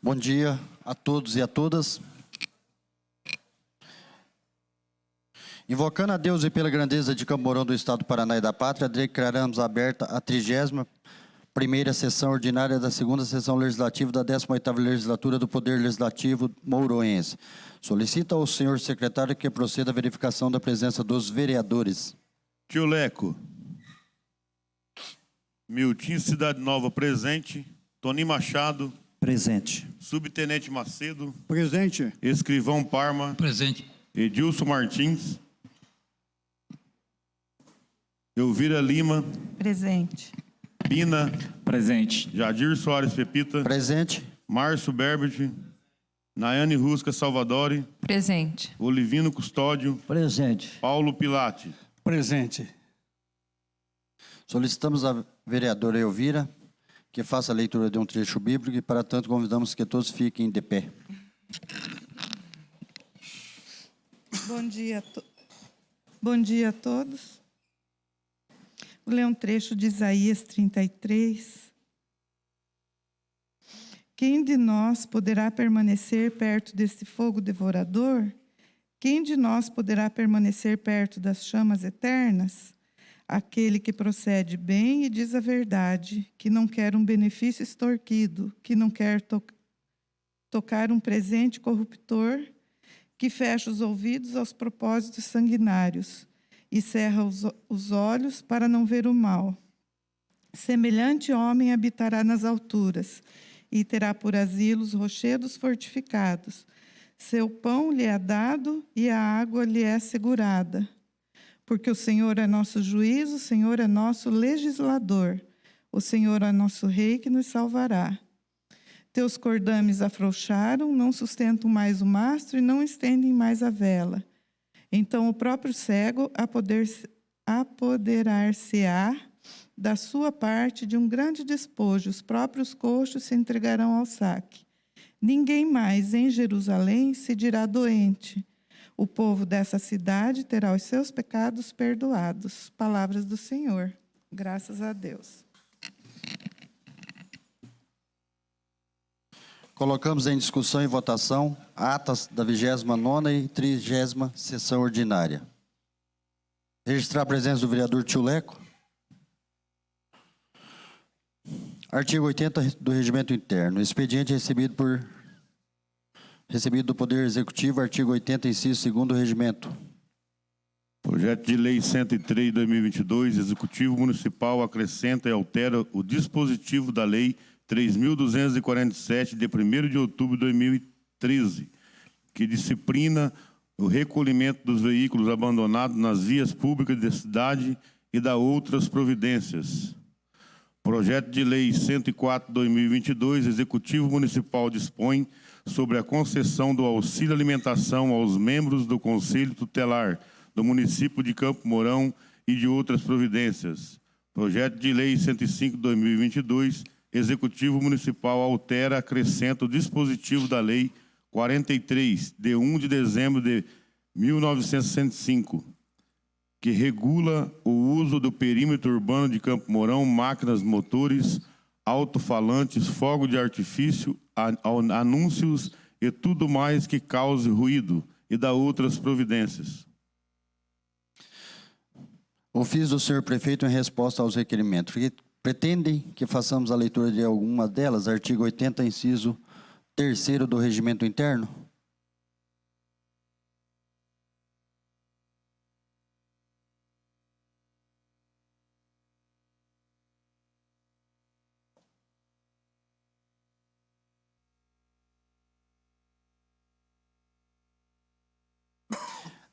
Bom dia a todos e a todas. Invocando a Deus e pela grandeza de Campo Mourão do Estado do Paraná e da Pátria, declaramos aberta a 31ª sessão ordinária da 2ª sessão legislativa da 18ª legislatura do Poder Legislativo Mouroense. Solicito ao senhor secretário que proceda à verificação da presença dos vereadores. Tio Leco. Miltim Cidade Nova, presente. Toninho Machado. Presente. Subtenente Macedo. Presente. Escrivão Parma. Presente. Edilson Martins. Elvira Lima. Presente. Pina. Presente. Jadir Soares Pepita. Presente. Márcio Berbert. Nayane Rusca Salvadori. Presente. Olivino Custódio. Presente. Paulo Pilate. Presente. Solicitamos à vereadora Elvira que faça a leitura de um trecho bíblico e, para tanto, convidamos que todos fiquem de pé. Bom dia a todos. Vou ler um trecho de Isaías 33. Quem de nós poderá permanecer perto deste fogo devorador? Quem de nós poderá permanecer perto das chamas eternas? Aquele que procede bem e diz a verdade, que não quer um benefício extorquido, que não quer tocar um presente corruptor, que fecha os ouvidos aos propósitos sanguinários e cerra os olhos para não ver o mal. Semelhante homem habitará nas alturas e terá por asilo os rochedos fortificados. Seu pão lhe é dado e a água lhe é assegurada. Porque o Senhor é nosso juiz, o Senhor é nosso legislador, o Senhor é nosso rei que nos salvará. Teus cordames afrouxaram, não sustentam mais o mastro e não estendem mais a vela. Então o próprio cego apoderar-se-á da sua parte de um grande despojo, os próprios coxos se entregarão ao saque. Ninguém mais em Jerusalém se dirá doente. O povo dessa cidade terá os seus pecados perdoados. Palavras do Senhor. Graças a Deus. Colocamos em discussão e votação atas da 29ª e 30ª sessão ordinária. Registrar a presença do vereador Tio Leco. Artigo 80 do Regimento Interno. Expediente recebido do Poder Executivo, artigo 80, inciso 2º do Regimento. Projeto de Lei 103 de 2022, Executivo Municipal acrescenta e altera o dispositivo da Lei 3.247, de 1º de outubro de 2013, que disciplina o recolhimento dos veículos abandonados nas vias públicas da cidade e da outras providências. Projeto de Lei 104 de 2022, Executivo Municipal dispõe sobre a concessão do auxílio alimentação aos membros do Conselho Tutelar do município de Campo Mourão e de outras providências. Projeto de Lei 105 de 2022, Executivo Municipal altera, acrescenta o dispositivo da Lei 43, de 1 de dezembro de 1965, que regula o uso do perímetro urbano de Campo Mourão, máquinas, motores, alto-falantes, fogo de artifício, anúncios e tudo mais que cause ruído, e da outras providências. Ofício do senhor prefeito em resposta aos requerimentos. Pretendem que façamos a leitura de alguma delas? Artigo 80, inciso 3º do Regimento Interno.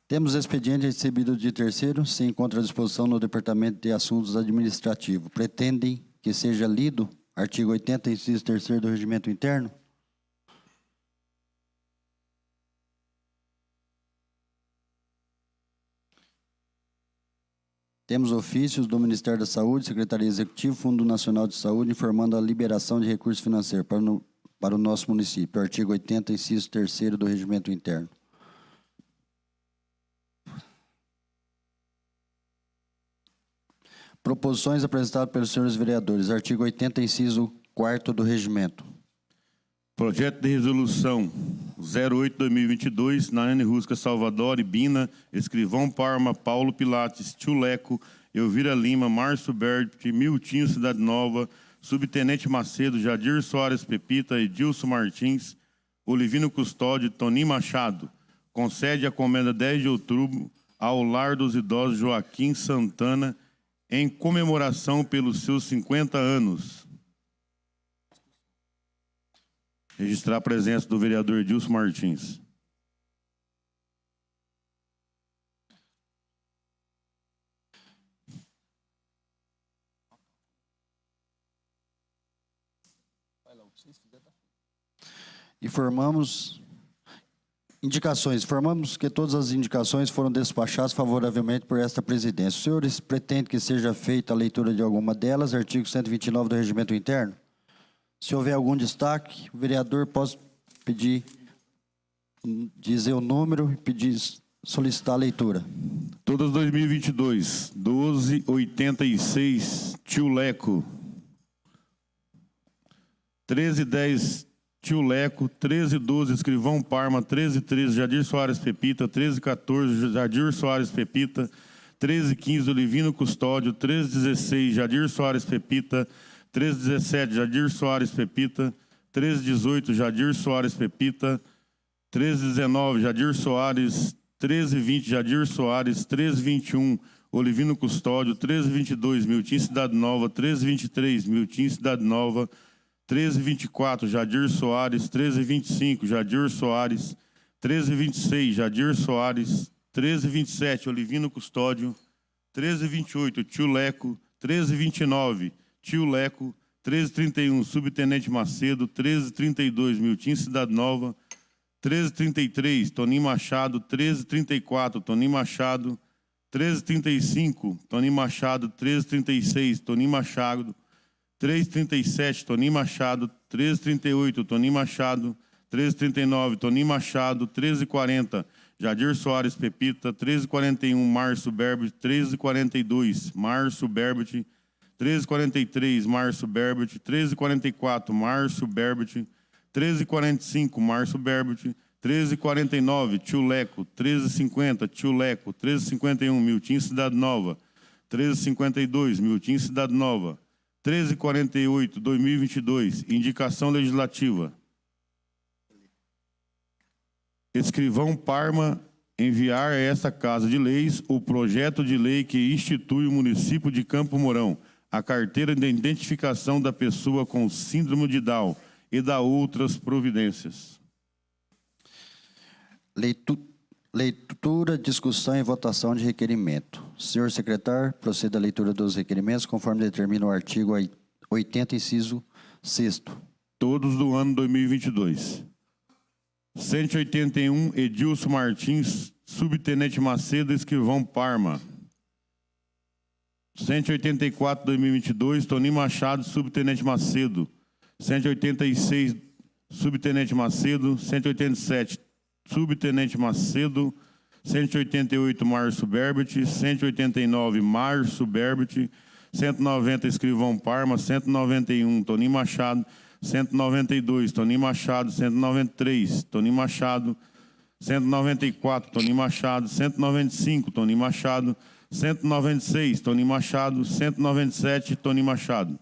Temos expediente recebido de terceiro, se encontra à disposição no Departamento de Assuntos Administrativos. Pretendem que seja lido artigo 80, inciso 3º do Regimento Interno? Temos ofícios do Ministério da Saúde, Secretaria Executiva, Fundo Nacional de Saúde, informando a liberação de recursos financeiros para o nosso município. Artigo 80, inciso 3º do Regimento Interno. Proposições apresentadas pelos senhores vereadores. Artigo 80, inciso 4º do Regimento. Projeto de resolução 08/2022, Naiane Rusca Salvador, Bina, Escrivão Parma, Paulo Pilates, Tio Leco, Elvira Lima, Márcio Bert, Miltinho Cidade Nova, Subtenente Macedo, Jadir Soares Pepita, Edilson Martins, Olivino Custódio, Toninho Machado. Concede a comenda 10 de outubro ao Lar dos Idosos Joaquim Santana, em comemoração pelos seus 50 anos. Registrar a presença do vereador Edilson Martins. Informamos que todas as indicações foram despachadas favoravelmente por esta presidência. Os senhores pretendem que seja feita a leitura de alguma delas, artigo 129 do Regimento Interno? Se houver algum destaque, o vereador pode pedir, dizer o número e solicitar a leitura. Todas 2022, 1286, Tio Leco. 1310, Tio Leco. 1312, Escrivão Parma. 1313, Jadir Soares Pepita. 1314, Jadir Soares Pepita. 1315, Olivino Custódio. 1316, Jadir Soares Pepita. 1317, Jadir Soares Pepita. 1318, Jadir Soares Pepita. 1319, Jadir Soares. 1320, Jadir Soares. 1321, Olivino Custódio. 1322, Miltim Cidade Nova. 1323, Miltim Cidade Nova. 1324, Jadir Soares. 1325, Jadir Soares. 1326, Jadir Soares. 1327, Olivino Custódio. 1328, Tio Leco. 1329, Tio Leco. 1331, Subtenente Macedo. 1332, Miltim Cidade Nova. 1333, Toninho Machado. 1334, Toninho Machado. 1335, Toninho Machado. 1336, Toninho Machado. 1337, Toninho Machado. 1338, Toninho Machado. 1339, Toninho Machado. 1340, Jadir Soares Pepita. 1341, Márcio Berbet. 1342, Márcio Berbet. 1343, Márcio Berbet. 1344, Márcio Berbet. 1345, Márcio Berbet. 1349, Tio Leco. 1350, Tio Leco. 1351, Miltim Cidade Nova. 1352, Miltim Cidade Nova. 1348, 2022, indicação legislativa. Escrivão Parma enviar a esta Casa de Leis o projeto de lei que institui o município de Campo Mourão, a carteira de identificação da pessoa com síndrome de Down e da outras providências. Leitura, discussão e votação de requerimento. Senhor secretário, proceda à leitura dos requerimentos, conforme determina o artigo 80, inciso 6º. Todos do ano 2022. 181, Edilson Martins, Subtenente Macedo, Escrivão Parma. 184, 2022, Toninho Machado, Subtenente Macedo. 186, Subtenente Macedo. 187, Subtenente Macedo. 188, Márcio Berbet. 189, Márcio Berbet. 190, Escrivão Parma. 191, Toninho Machado. 192, Toninho Machado. 193, Toninho Machado. 194, Toninho Machado. 195, Toninho Machado. 196, Toninho Machado. 197, Toninho Machado.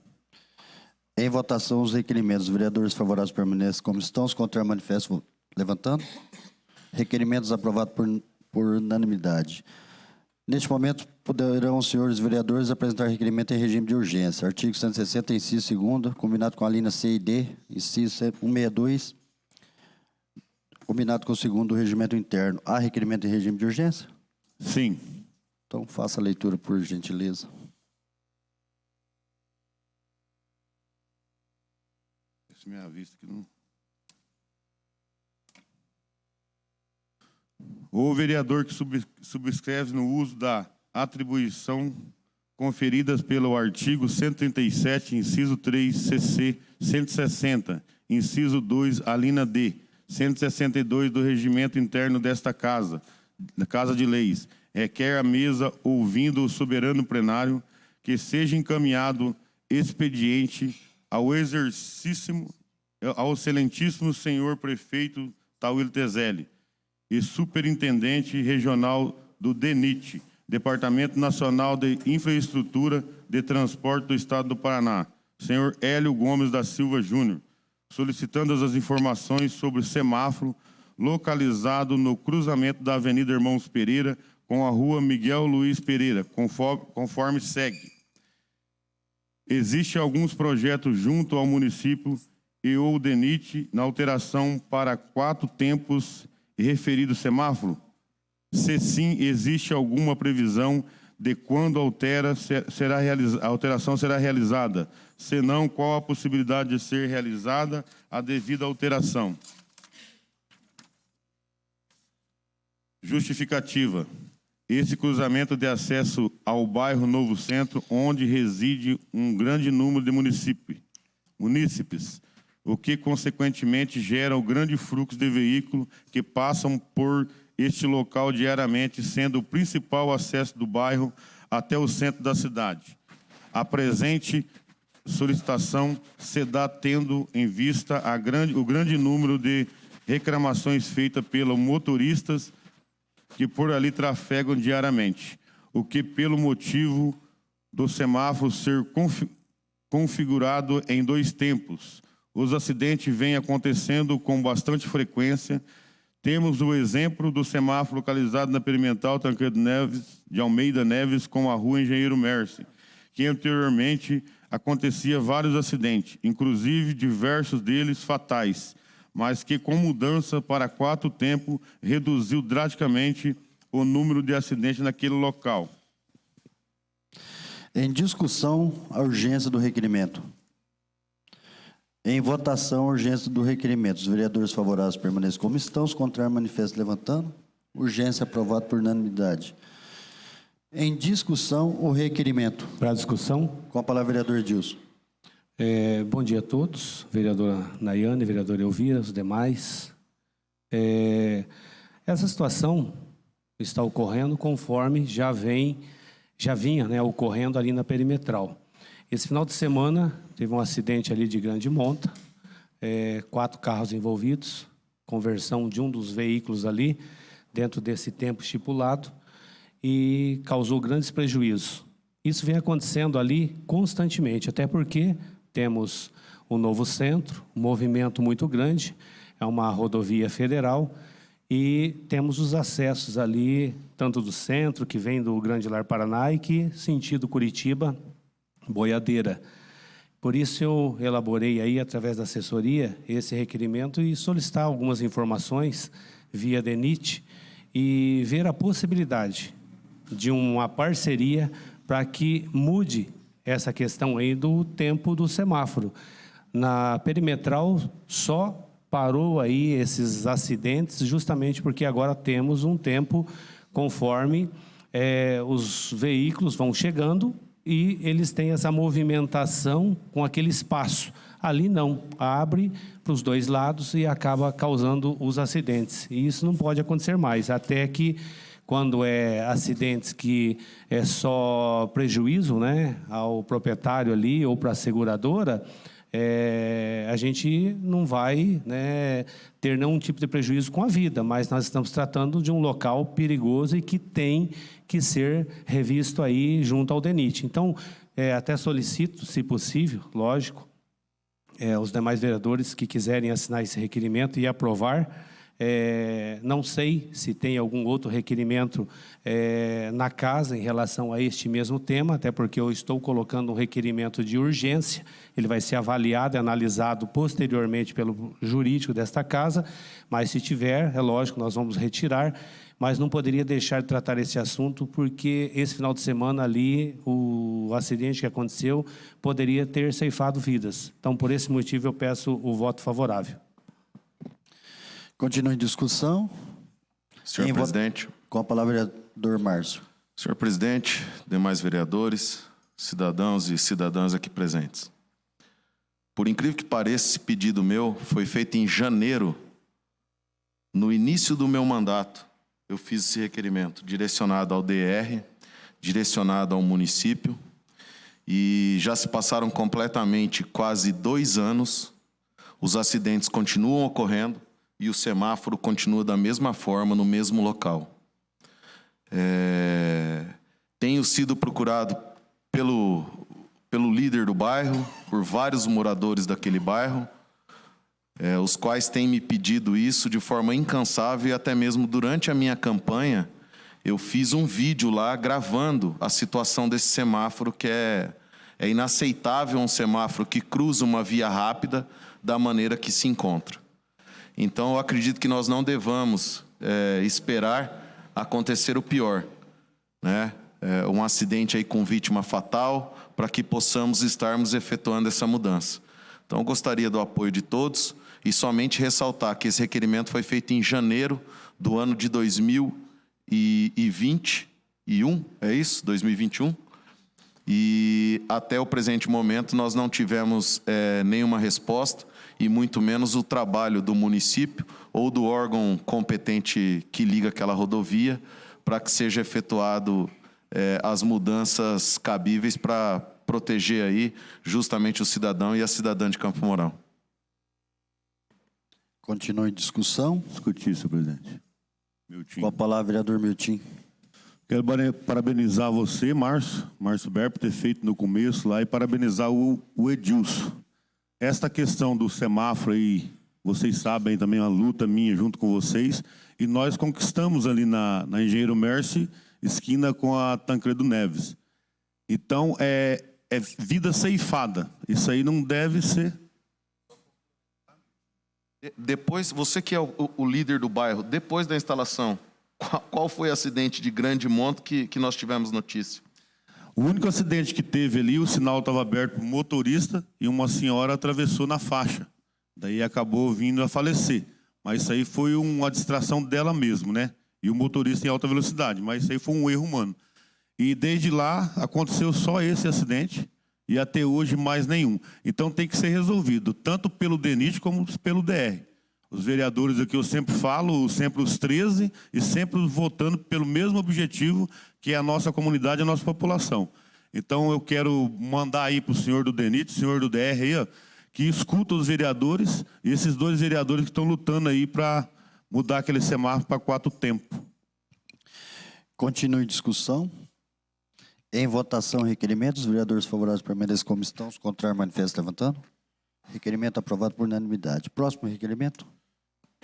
Em votação, os requerimentos. Os vereadores favoráveis permanecem como estão. Os contrários manifestam levantando. Requerimentos aprovados por unanimidade. Neste momento, poderão os senhores vereadores apresentar requerimento em regime de urgência. Artigo 160, inciso 2º, combinado com a linha C e D, inciso 162, combinado com o 2º do regimento interno. Há requerimento em regime de urgência? Sim. Então, faça a leitura, por gentileza. Essa é minha vista aqui não... O vereador que subscreve no uso da atribuição conferidas pelo artigo 137, inciso 3, CC 160, inciso 2, alínea D, 162 do regimento interno desta Casa, da Casa de Leis, requer a mesa, ouvindo o soberano plenário, que seja encaminhado expediente ao exercício ao excelentíssimo senhor prefeito Tauílio Tezelli e superintendente regional do DENIT, Departamento Nacional de Infraestrutura de Transporte do Estado do Paraná, senhor Hélio Gomes da Silva Júnior, solicitando as informações sobre o semáforo localizado no cruzamento da Avenida Irmãos Pereira com a Rua Miguel Luiz Pereira, conforme segue. Existem alguns projetos junto ao município e o DENIT na alteração para 4 tempos e referido semáforo? Se sim, existe alguma previsão de quando a alteração será realizada? Se não, qual a possibilidade de ser realizada a devida alteração? Justificativa. Esse cruzamento de acesso ao bairro Novo Centro, onde reside um grande número de munícipes, o que consequentemente gera o grande fluxo de veículos que passam por este local diariamente, sendo o principal acesso do bairro até o centro da cidade. A presente solicitação se dá tendo em vista o grande número de reclamações feitas pelos motoristas que por ali trafegam diariamente, o que pelo motivo do semáforo ser configurado em 2 tempos, os acidentes vêm acontecendo com bastante frequência. Temos o exemplo do semáforo localizado na Perimetral Tancredo Neves, de Almeida Neves, com a Rua Engenheiro Mercy, que anteriormente acontecia vários acidentes, inclusive diversos deles fatais, mas que com mudança para 4 tempos reduziu drasticamente o número de acidentes naquele local. Em discussão, a urgência do requerimento. Em votação, a urgência do requerimento. Os vereadores favoráveis permaneçam como estão, os contrários manifestam levantando. Urgência aprovada por unanimidade. Em discussão, o requerimento. Para a discussão. Com a palavra, vereador Edilson. Bom dia a todos, vereadora Nayane, vereadora Elvira, os demais. Essa situação está ocorrendo conforme já vinha, né, ocorrendo ali na Perimetral. Esse final de semana teve um acidente ali de grande monta, 4 carros envolvidos, conversão de um dos veículos ali dentro desse tempo estipulado e causou grandes prejuízos. Isso vem acontecendo ali constantemente, até porque temos um novo centro, um movimento muito grande, é uma rodovia federal e temos os acessos ali, tanto do centro, que vem do Grande Lar Paraná, e que sentido Curitiba, Boiadeira. Por isso eu elaborei aí, através da assessoria, esse requerimento e solicitar algumas informações via DENIT e ver a possibilidade de uma parceria para que mude essa questão aí do tempo do semáforo. Na Perimetral só parou aí esses acidentes justamente porque agora temos um tempo conforme os veículos vão chegando e eles têm essa movimentação com aquele espaço. Ali não, abre para os 2 lados e acaba causando os acidentes. E isso não pode acontecer mais, até que quando acidentes que é só prejuízo, né, ao proprietário ali ou para a seguradora, a gente não vai, né, ter nenhum tipo de prejuízo com a vida, mas nós estamos tratando de um local perigoso e que tem que ser revisto aí junto ao DENIT. Então, até solicito, se possível, lógico, os demais vereadores que quiserem assinar esse requerimento e aprovar. Não sei se tem algum outro requerimento na casa em relação a este mesmo tema, até porque eu estou colocando um requerimento de urgência, ele vai ser avaliado e analisado posteriormente pelo jurídico desta casa, mas se tiver, é lógico, nós vamos retirar, mas não poderia deixar de tratar esse assunto, porque esse final de semana ali, o acidente que aconteceu poderia ter ceifado vidas. Então, por esse motivo, eu peço o voto favorável. Continua em discussão. Senhor presidente. Com a palavra, vereador Márcio. Senhor presidente, demais vereadores, cidadãos e cidadãs aqui presentes. Por incrível que pareça, esse pedido meu foi feito em janeiro, no início do meu mandato. Eu fiz esse requerimento direcionado ao DR, direcionado ao município, e já se passaram completamente quase 2 anos. os acidentes continuam ocorrendo e o semáforo continua da mesma forma no mesmo local. Tenho sido procurado pelo líder do bairro, por vários moradores daquele bairro, os quais têm me pedido isso de forma incansável, e até mesmo durante a minha campanha eu fiz um vídeo lá gravando a situação desse semáforo, que é inaceitável um semáforo que cruza uma via rápida da maneira que se encontra. Então eu acredito que nós não devamos esperar acontecer o pior, né? Um acidente aí com vítima fatal, para que possamos estarmos efetuando essa mudança. Então eu gostaria do apoio de todos e somente ressaltar que esse requerimento foi feito em janeiro do ano de 2021, é isso? 2021. E até o presente momento nós não tivemos nenhuma resposta, e muito menos o trabalho do município ou do órgão competente que liga aquela rodovia, para que seja efetuado as mudanças cabíveis para proteger aí justamente o cidadão e a cidadã de Campo Mourão. Continua em discussão. Discutir, senhor presidente. Com a palavra, vereador Milton. Quero parabenizar você, Márcio Ber, por ter feito no começo lá, e parabenizar o Edilson. Esta questão do semáforo aí, vocês sabem também, uma luta minha junto com vocês, e nós conquistamos ali na Engenheiro Mercy, esquina com a Tancredo Neves. Então, é vida ceifada. Isso aí não deve ser. Depois, você que é o líder do bairro, depois da instalação, qual foi o acidente de grande monto que nós tivemos notícia? O único acidente que teve ali, o sinal estava aberto para o motorista e uma senhora atravessou na faixa. Daí acabou vindo a falecer. Mas isso aí foi uma distração dela mesmo, né? E o motorista em alta velocidade. Mas isso aí foi um erro humano. E desde lá aconteceu só esse acidente e até hoje mais nenhum. Então tem que ser resolvido, tanto pelo DENIT como pelo DR. Os vereadores aqui eu sempre falo, sempre os 13, e sempre votando pelo mesmo objetivo, que é a nossa comunidade, a nossa população. Então eu quero mandar aí para o senhor do DENIT, senhor do DR aí, ó, que escuta os vereadores, e esses dois vereadores que estão lutando aí para mudar aquele semáforo para 4 tempos. Continua em discussão. Em votação, requerimentos. Os vereadores favoráveis permaneçam como estão. Os contrários, manifestam levantando. Requerimento aprovado por unanimidade. Próximo requerimento.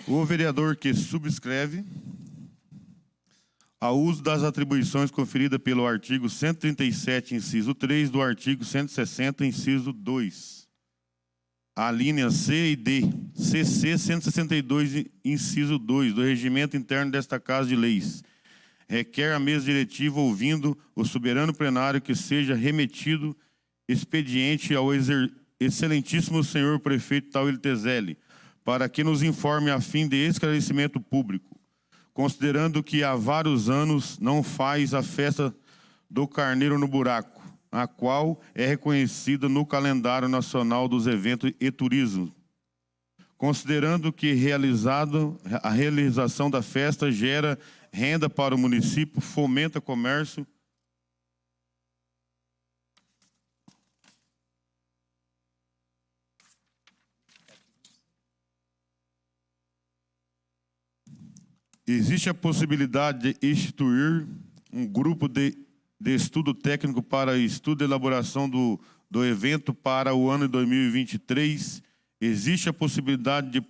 O vereador que subscreve ao uso das atribuições conferidas pelo artigo 137, inciso 3, do artigo 160, inciso 2. A linha C e D, CC 162, inciso 2, do regimento interno desta Casa de Leis. Requer a mesa diretiva, ouvindo o soberano plenário, que seja remetido expediente ao excelentíssimo senhor prefeito Tauílio Tezelli, para que nos informe a fim de esclarecimento público, considerando que há vários anos não faz a festa do Carneiro no Buraco, a qual é reconhecida no calendário nacional dos eventos e turismo, considerando que a realização da festa gera renda para o município, fomenta comércio, existe a possibilidade de instituir um grupo de estudo técnico para estudo e elaboração do evento para o ano de 2023. Existe a possibilidade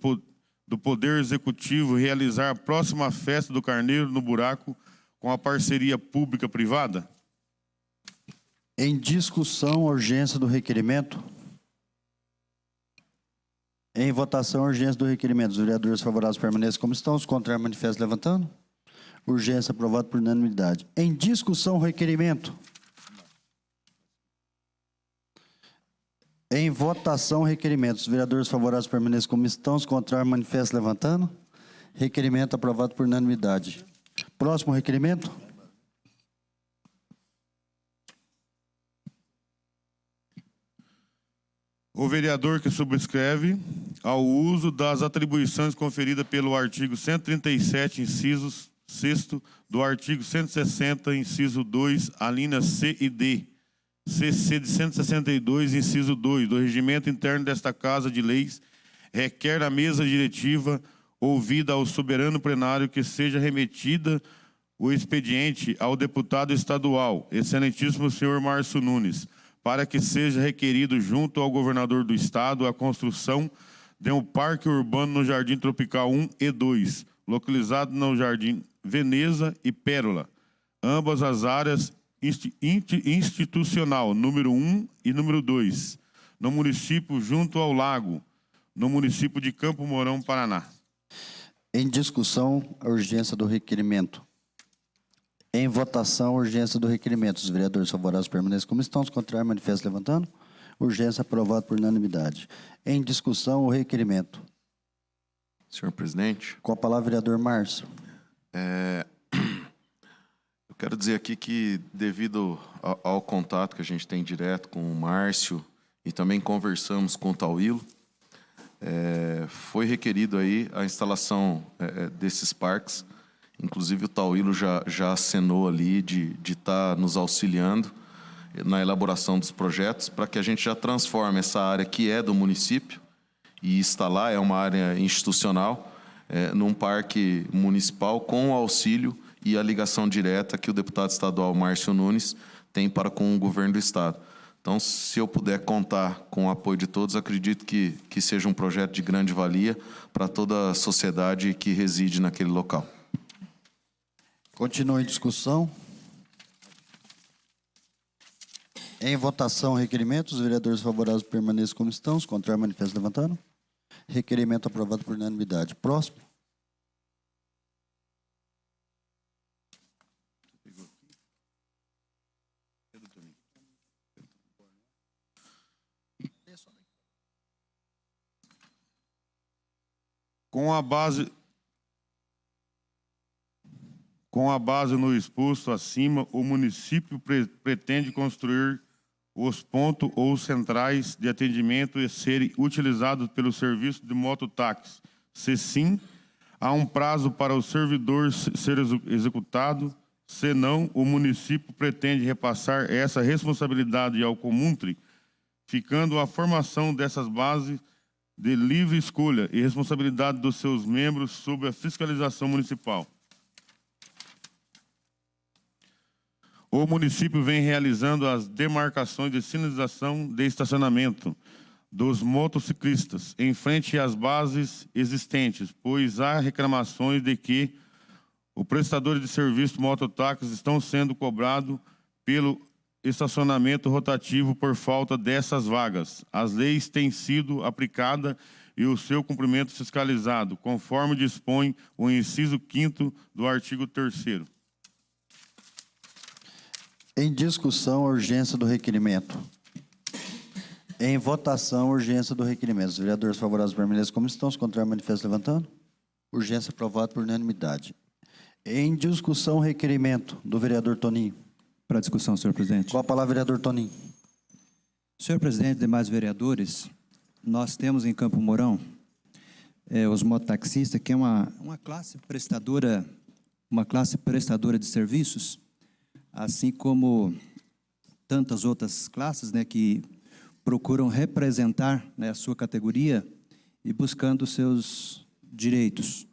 do Poder Executivo realizar a próxima festa do Carneiro no Buraco com a parceria pública-privada? Em discussão, urgência do requerimento. Em votação, urgência do requerimento. Os vereadores favoráveis permaneçam como estão. Os contrários, manifestam levantando. Urgência aprovada por unanimidade. Em discussão, requerimento. Em votação, requerimento. Os vereadores favoráveis permaneçam como estão. Os contrários, manifestam levantando. Requerimento aprovado por unanimidade. Próximo requerimento. O vereador que subscreve ao uso das atribuições conferidas pelo artigo 137, inciso 6º, do artigo 160, inciso 2, a linha C e D, CC de 162, inciso 2, do regimento interno desta Casa de Leis, requer a mesa diretiva, ouvida ao soberano plenário, que seja remetida o expediente ao deputado estadual, excelentíssimo senhor Márcio Nunes, para que seja requerido junto ao governador do estado a construção de um parque urbano no Jardim Tropical 1 e 2, localizado no Jardim Veneza e Pérola, ambas as áreas institucional número 1 e número 2, no município junto ao lago, no município de Campo Mourão, Paraná. Em discussão, a urgência do requerimento. Em votação, a urgência do requerimento. Os vereadores favoráveis permaneçam como estão. Os contrários, manifestam levantando. Urgência aprovada por unanimidade. Em discussão, o requerimento. Senhor presidente, Com a palavra, vereador Márcio. eu quero dizer aqui que, devido ao contato que a gente tem direto com o Márcio e também conversamos com o Tauílo, foi requerido aí a instalação desses parques. Inclusive, o Tauílo já acenou ali de estar nos auxiliando na elaboração dos projetos, para que a gente já transforme essa área que é do município e instalar, é uma área institucional, num parque municipal com o auxílio e a ligação direta que o deputado estadual Márcio Nunes tem para com o governo do estado. Então, se eu puder contar com o apoio de todos, acredito que seja um projeto de grande valia para toda a sociedade que reside naquele local. Continua em discussão. Em votação, requerimento. Os vereadores favoráveis permaneçam como estão. Os contrários, manifestam levantando. Requerimento aprovado por unanimidade. Próximo. Com a base no exposto acima, o município pretende construir os pontos ou centrais de atendimento e serem utilizados pelo serviço de mototáxi. Se sim, há um prazo para o servidor ser executado. Se não, o município pretende repassar essa responsabilidade ao Comuntre, ficando a formação dessas bases de livre escolha e responsabilidade dos seus membros sob a fiscalização municipal. O município vem realizando as demarcações de sinalização de estacionamento dos motociclistas em frente às bases existentes, pois há reclamações de que os prestadores de serviço de mototáxis estão sendo cobrados pelo estacionamento rotativo por falta dessas vagas. As leis têm sido aplicadas e o seu cumprimento fiscalizado, conforme dispõe o inciso 5º do artigo 3º. Em discussão, a urgência do requerimento. Em votação, a urgência do requerimento. Os vereadores favoráveis permaneçam como estão. Os contrários, manifestam levantando. Urgência aprovada por unanimidade. Em discussão, o requerimento do vereador Toninho. Para discussão, senhor presidente. Com a palavra, vereador Toninho. Senhor presidente, demais vereadores, nós temos em Campo Mourão os mototaxistas, que é uma classe prestadora de serviços, assim como tantas outras classes, né, que procuram representar, né, a sua categoria e buscando os seus direitos.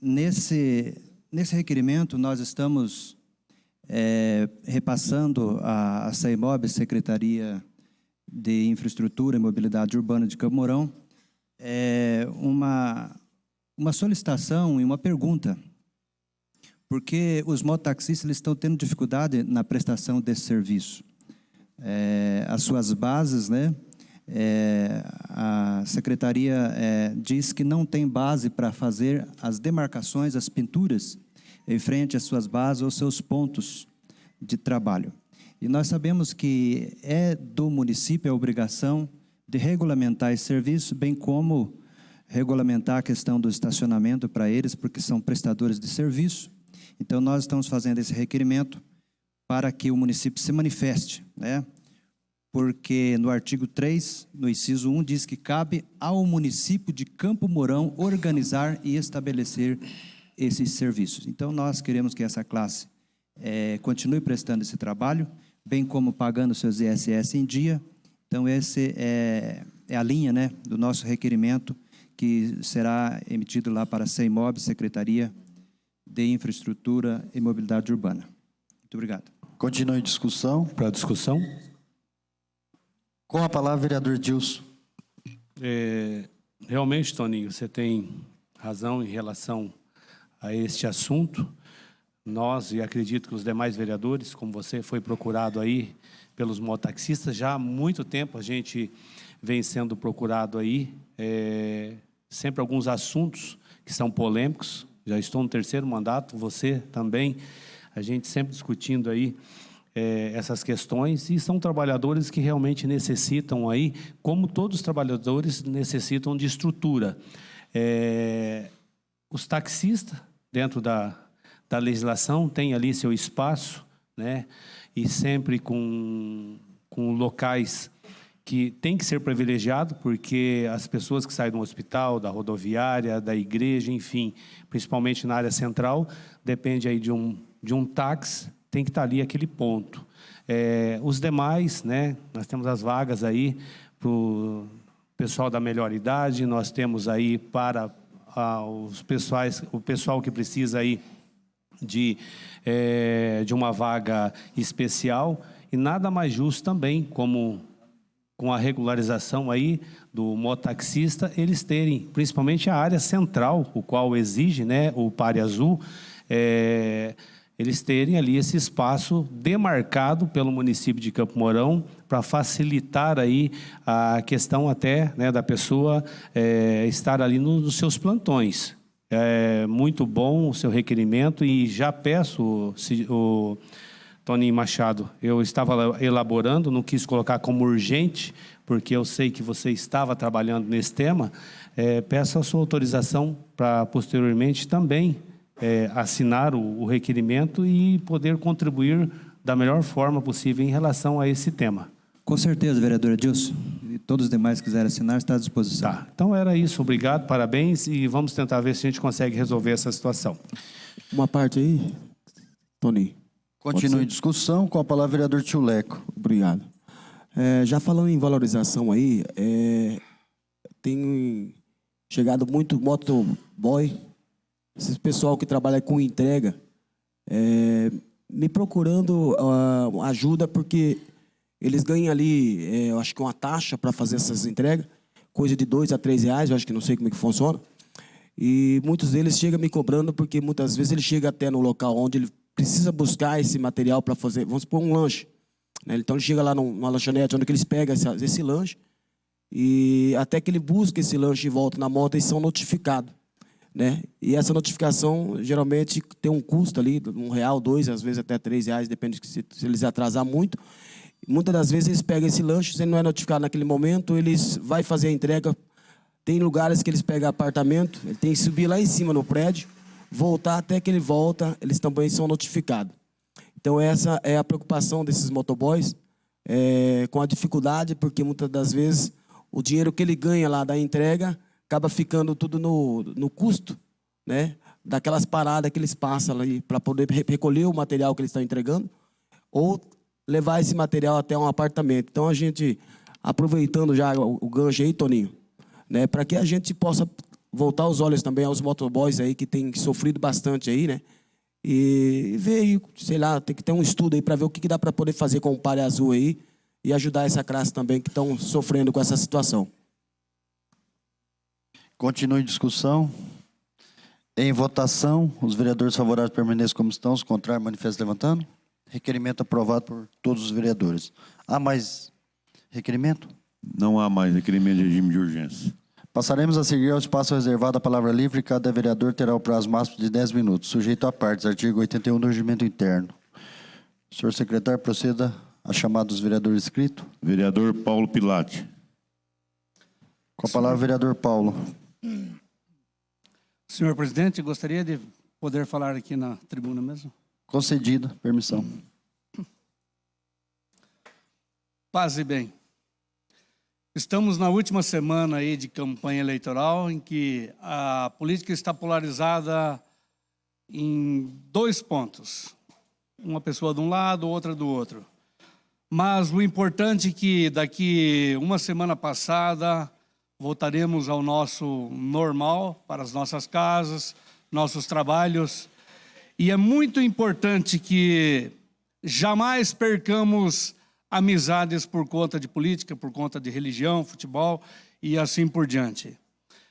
Nesse requerimento, nós estamos repassando a CEIMOB, Secretaria de Infraestrutura e Mobilidade Urbana de Campo Mourão, uma solicitação e uma pergunta, porque os mototaxistas eles estão tendo dificuldade na prestação desse serviço. As suas bases, né? A Secretaria diz que não tem base para fazer as demarcações, as pinturas, em frente às suas bases ou seus pontos de trabalho. E nós sabemos que é do município a obrigação de regulamentar esse serviço, bem como regulamentar a questão do estacionamento para eles, porque são prestadores de serviço. Então, nós estamos fazendo esse requerimento para que o município se manifeste, né? Porque no artigo 3, no inciso 1, diz que cabe ao município de Campo Mourão organizar e estabelecer esses serviços. Então, nós queremos que essa classe continue prestando esse trabalho, bem como pagando seus ISS em dia. Então, esse é é a linha, né, do nosso requerimento que será emitido lá para a CEMOB, Secretaria de Infraestrutura e Mobilidade Urbana. Muito obrigado. Continue a discussão. Para discussão. Com a palavra, vereador Dilson. Realmente, Toninho, você tem razão em relação a este assunto. Nós, e acredito que os demais vereadores, como você, foi procurado aí pelos mototaxistas, já há muito tempo a gente vem sendo procurado aí, sempre alguns assuntos que são polêmicos. Já estou no 3º mandato, você também, a gente sempre discutindo aí essas questões, e são trabalhadores que realmente necessitam aí, como todos os trabalhadores necessitam de estrutura. Os taxistas, dentro da legislação, têm ali seu espaço, né? E sempre com locais que tem que ser privilegiado, porque as pessoas que saem do hospital, da rodoviária, da igreja, enfim, principalmente na área central, depende aí de um táxi, tem que estar ali aquele ponto. Os demais, né, nós temos as vagas aí para o pessoal da melhor idade, nós temos aí para o pessoal que precisa aí de uma vaga especial, e nada mais justo também, como com a regularização aí do mototaxista, eles terem, principalmente a área central, o qual exige, né, o Pare Azul, eles terem ali esse espaço demarcado pelo município de Campo Mourão para facilitar aí a questão até, né, da pessoa estar ali nos seus plantões. É muito bom o seu requerimento, e já peço, o Toninho Machado, eu estava elaborando, não quis colocar como urgente, porque eu sei que você estava trabalhando nesse tema, peço a sua autorização para posteriormente também assinar o requerimento e poder contribuir da melhor forma possível em relação a esse tema. Com certeza, vereador Adilson. E todos os demais que quiserem assinar, está à disposição. Tá, então era isso. Obrigado, parabéns, e vamos tentar ver se a gente consegue resolver essa situação. Uma parte aí, Toninho. Continue a discussão. Com a palavra, vereador Tio Leco. Obrigado. Já falando em valorização aí, tem chegado muito motoboy, esse pessoal que trabalha com entrega, me procurando ajuda, porque eles ganham ali, eu acho que uma taxa para fazer essas entregas, coisa de R$2 a R$3, eu acho que não sei como é que funciona. E muitos deles chegam me cobrando, porque muitas vezes ele chega até no local onde ele precisa buscar esse material para fazer, vamos supor, um lanche, né? Então ele chega lá numa lanchonete, onde eles pegam esse lanche, e até que ele busca esse lanche e volta na moto, eles são notificados, né? E essa notificação geralmente tem um custo ali, R$1, R$2, às vezes até R$3, depende se eles atrasar muito. Muitas das vezes eles pegam esse lanche, se ele não é notificado naquele momento, eles vão fazer a entrega. Tem lugares que eles pegam apartamento, ele tem que subir lá em cima no prédio, voltar, até que ele volta, eles também são notificados. Então essa é a preocupação desses motoboys, com a dificuldade, porque muitas das vezes o dinheiro que ele ganha lá da entrega acaba ficando tudo no custo, né, daquelas paradas que eles passam ali para poder recolher o material que eles estão entregando, ou levar esse material até um apartamento. Então a gente, aproveitando já o gancho aí, Toninho, né, para que a gente possa voltar os olhos também aos motoboys aí que têm sofrido bastante aí, né? E ver aí, sei lá, tem que ter um estudo aí para ver o que dá para poder fazer com o Pare Azul aí e ajudar essa classe também que estão sofrendo com essa situação. Continue a discussão. Em votação, os vereadores favoráveis permaneçam como estão, os contrários manifestam levantando. Requerimento aprovado por todos os vereadores. Há mais requerimento? Não há mais requerimento de regime de urgência. Passaremos a seguir ao espaço reservado à palavra livre. Cada vereador terá o prazo máximo de 10 minutos, sujeito a partes, artigo 81 do Regimento Interno. Senhor secretário, proceda a chamada dos vereadores inscritos. Vereador Paulo Pilate. Com a palavra, vereador Paulo. Senhor presidente, gostaria de poder falar aqui na tribuna mesmo? Concedida, permissão. Paz e bem. Estamos na última semana aí de campanha eleitoral, em que a política está polarizada em dois pontos. Uma pessoa de um lado, outra do outro. Mas o importante é que daqui uma semana passada voltaremos ao nosso normal, para as nossas casas, nossos trabalhos. E é muito importante que jamais percamos amizades por conta de política, por conta de religião, futebol e assim por diante.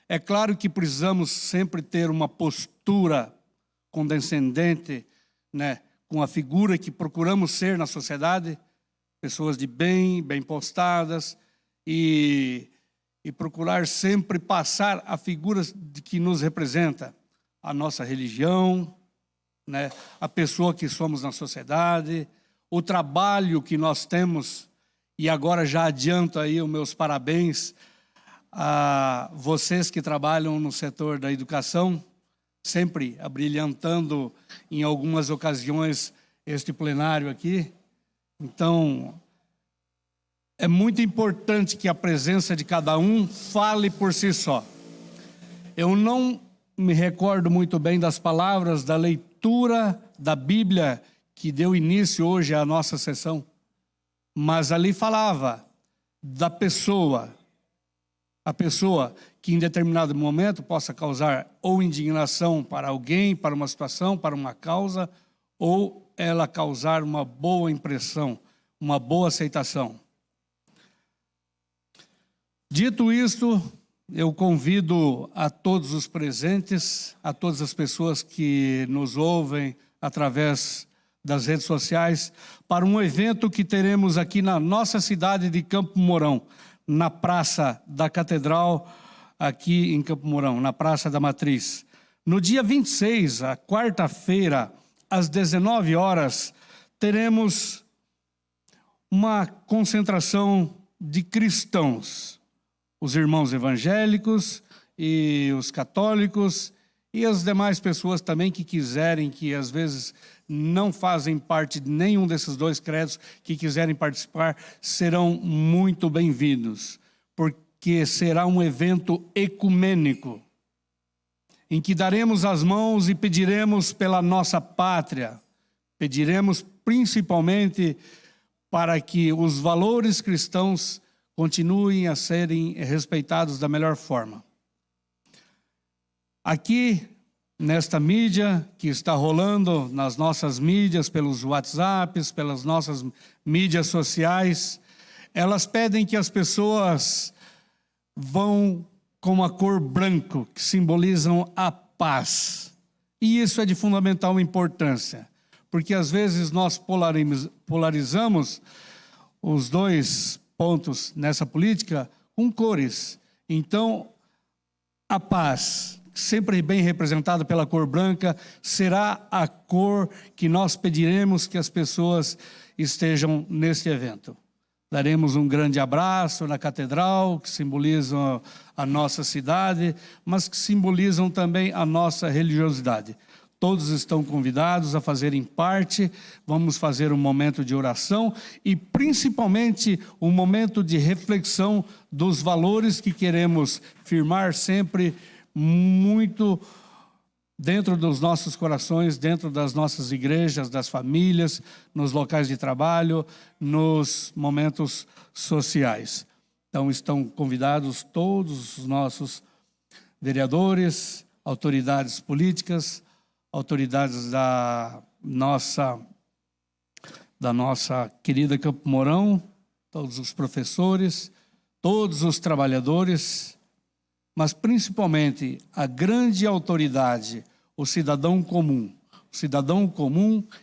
É claro que precisamos sempre ter uma postura condescendente, né, com a figura que procuramos ser na sociedade, pessoas de bem, bem postadas, e procurar sempre passar a figura que nos representa, a nossa religião, né, a pessoa que somos na sociedade, o trabalho que nós temos. E agora já adianto aí os meus parabéns a vocês que trabalham no setor da educação, sempre abrilhantando em algumas ocasiões este plenário aqui. Então, é muito importante que a presença de cada um fale por si só. Eu não me recordo muito bem das palavras da leitura da Bíblia que deu início hoje à nossa sessão, mas ali falava da pessoa, a pessoa que em determinado momento possa causar ou indignação para alguém, para uma situação, para uma causa, ou ela causar uma boa impressão, uma boa aceitação. Dito isto, eu convido a todos os presentes, a todas as pessoas que nos ouvem através das redes sociais, para um evento que teremos aqui na nossa cidade de Campo Mourão, na Praça da Catedral, aqui em Campo Mourão, na Praça da Matriz. No dia 26, a quarta-feira, às 19 horas, teremos uma concentração de cristãos, os irmãos evangélicos e os católicos e as demais pessoas também que quiserem, que às vezes não fazem parte de nenhum desses dois credos, que quiserem participar, serão muito bem-vindos, porque será um evento ecumênico, em que daremos as mãos e pediremos pela nossa pátria, pediremos principalmente para que os valores cristãos continuem a serem respeitados da melhor forma. Aqui, nesta mídia que está rolando, nas nossas mídias, pelos WhatsApps, pelas nossas mídias sociais, elas pedem que as pessoas vão com a cor branco, que simbolizam a paz. E isso é de fundamental importância, porque às vezes nós polarizamos os dois pontos nessa política com cores. Então, a paz, sempre bem representada pela cor branca, será a cor que nós pediremos que as pessoas estejam neste evento. Daremos um grande abraço na catedral, que simbolizam a nossa cidade, mas que simbolizam também a nossa religiosidade. Todos estão convidados a fazerem parte. Vamos fazer um momento de oração e principalmente um momento de reflexão dos valores que queremos firmar sempre muito dentro dos nossos corações, dentro das nossas igrejas, das famílias, nos locais de trabalho, nos momentos sociais. Então estão convidados todos os nossos vereadores, autoridades políticas, autoridades da nossa querida Campo Mourão, todos os professores, todos os trabalhadores, mas principalmente a grande autoridade, o cidadão comum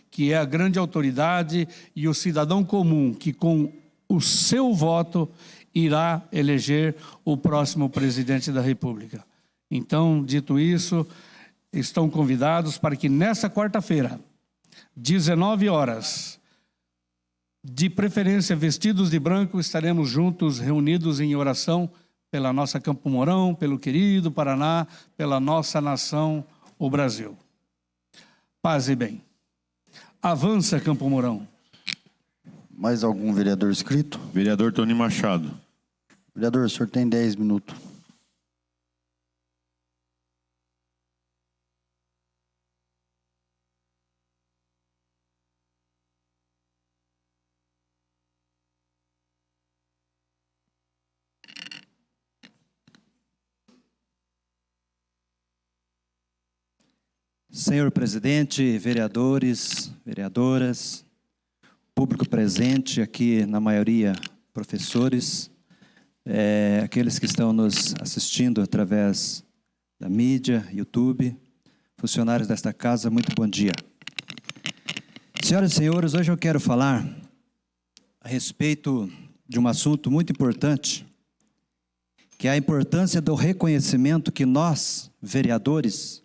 que é a grande autoridade e o cidadão comum que com o seu voto irá eleger o próximo presidente da República. Então, dito isso, estão convidados para que nessa quarta-feira, 19 horas, de preferência vestidos de branco, estaremos juntos, reunidos em oração pela nossa Campo Mourão, pelo querido Paraná, pela nossa nação, o Brasil. Paz e bem. Avança, Campo Mourão. Mais algum vereador inscrito? Vereador Tony Machado. Vereador, o senhor tem 10 minutos. Senhor presidente, vereadores, vereadoras, público presente, aqui na maioria professores, aqueles que estão nos assistindo através da mídia, YouTube, funcionários desta casa, muito bom dia. Senhoras e senhores, hoje eu quero falar a respeito de um assunto muito importante, que é a importância do reconhecimento que nós, vereadores,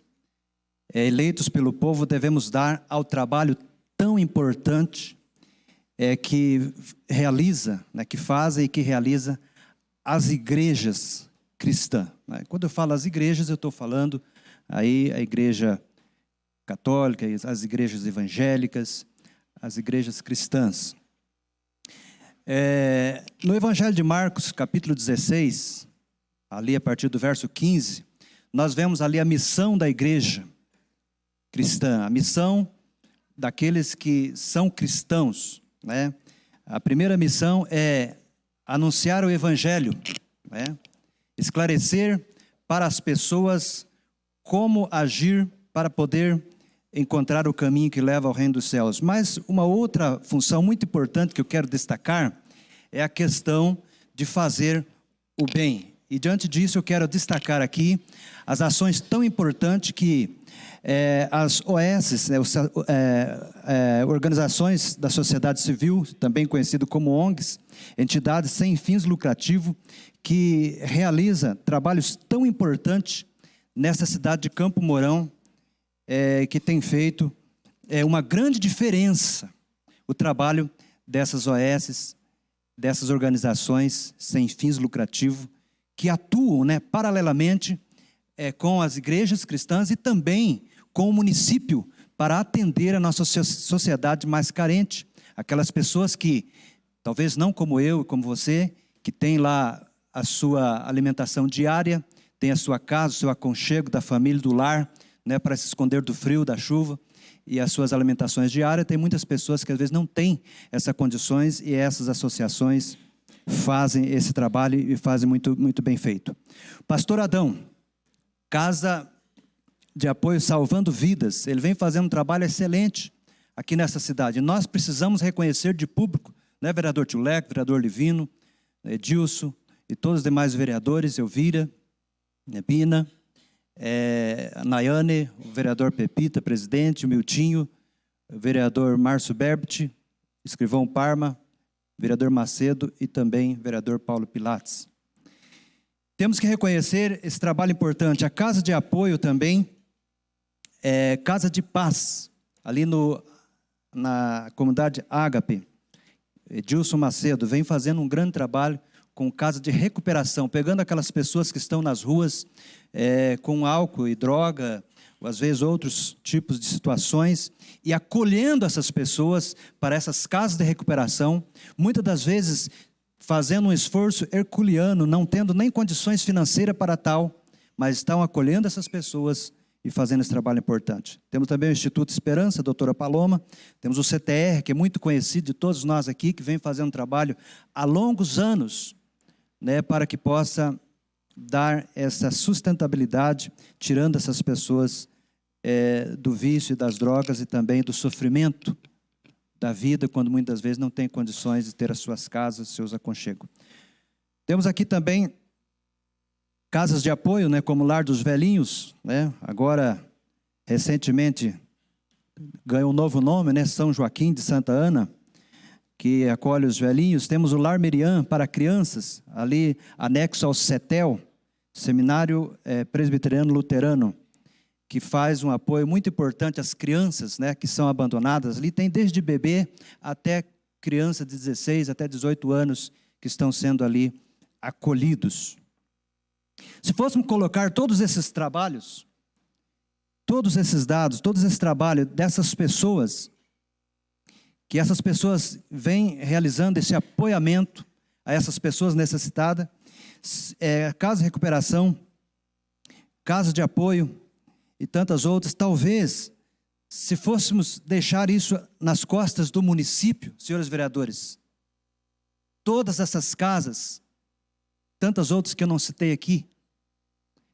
eleitos pelo povo, devemos dar ao trabalho tão importante que realiza, que fazem e que realiza as igrejas cristãs. Quando eu falo as igrejas, eu estou falando aí a igreja católica, as igrejas evangélicas, as igrejas cristãs. No Evangelho de Marcos, capítulo 16, ali a partir do verso 15, nós vemos ali a missão da igreja cristã, a missão daqueles que são cristãos, né? A primeira missão é anunciar o evangelho, né? Esclarecer para as pessoas como agir para poder encontrar o caminho que leva ao reino dos céus. Mas uma outra função muito importante que eu quero destacar é a questão de fazer o bem. E diante disso eu quero destacar aqui as ações tão importantes que as OS, organizações da sociedade civil, também conhecido como ONGs, entidades sem fins lucrativos, que realiza trabalhos tão importantes nessa cidade de Campo Mourão, que tem feito uma grande diferença o trabalho dessas OS, dessas organizações sem fins lucrativos, que atuam, paralelamente com as igrejas cristãs e também com o município para atender a nossa sociedade mais carente, aquelas pessoas que, talvez não como eu e como você, que tem lá a sua alimentação diária, tem a sua casa, o seu aconchego da família, do lar, para se esconder do frio, da chuva, e as suas alimentações diárias. Tem muitas pessoas que às vezes não têm essas condições e essas associações fazem esse trabalho e fazem muito, muito bem feito. Pastor Adão, Casa de Apoio Salvando Vidas, ele vem fazendo um trabalho excelente aqui nessa cidade. Nós precisamos reconhecer de público, vereador Tchuleco, vereador Livino, Edilson e todos os demais vereadores, Elvira, Nebina, Nayane, o vereador Pepita, presidente, o Miltinho, o vereador Márcio Berbit, escrivão Parma, vereador Macedo e também vereador Paulo Pilates. Temos que reconhecer esse trabalho importante. A Casa de Apoio também, Casa de Paz, ali na comunidade Ágape, Edilson Macedo vem fazendo um grande trabalho com casa de recuperação, pegando aquelas pessoas que estão nas ruas com álcool e droga, ou às vezes outros tipos de situações, e acolhendo essas pessoas para essas casas de recuperação, muitas das vezes fazendo um esforço herculeano, não tendo nem condições financeiras para tal, mas estão acolhendo essas pessoas e fazendo esse trabalho importante. Temos também o Instituto Esperança, a doutora Paloma, temos o CTR, que é muito conhecido de todos nós aqui, que vem fazendo um trabalho há longos anos, para que possa dar essa sustentabilidade, tirando essas pessoas do vício e das drogas e também do sofrimento da vida, quando muitas vezes não tem condições de ter as suas casas, seus aconchegos. Temos aqui também casas de apoio, como o Lar dos Velhinhos, agora, recentemente, ganhou um novo nome, São Joaquim de Santa Ana, que acolhe os velhinhos. Temos o Lar Merian para crianças, ali anexo ao CETEL, Seminário Presbiteriano Luterano, que faz um apoio muito importante às crianças, que são abandonadas. Ali tem desde bebê até criança de 16 até 18 anos que estão sendo ali acolhidos. Se fôssemos colocar todos esses trabalhos, todos esses dados, todos esse trabalho dessas pessoas, que essas pessoas vêm realizando esse apoiamento a essas pessoas necessitadas, casa de recuperação, casa de apoio e tantas outras, talvez, se fôssemos deixar isso nas costas do município, senhores vereadores, todas essas casas, tantas outras que eu não citei aqui,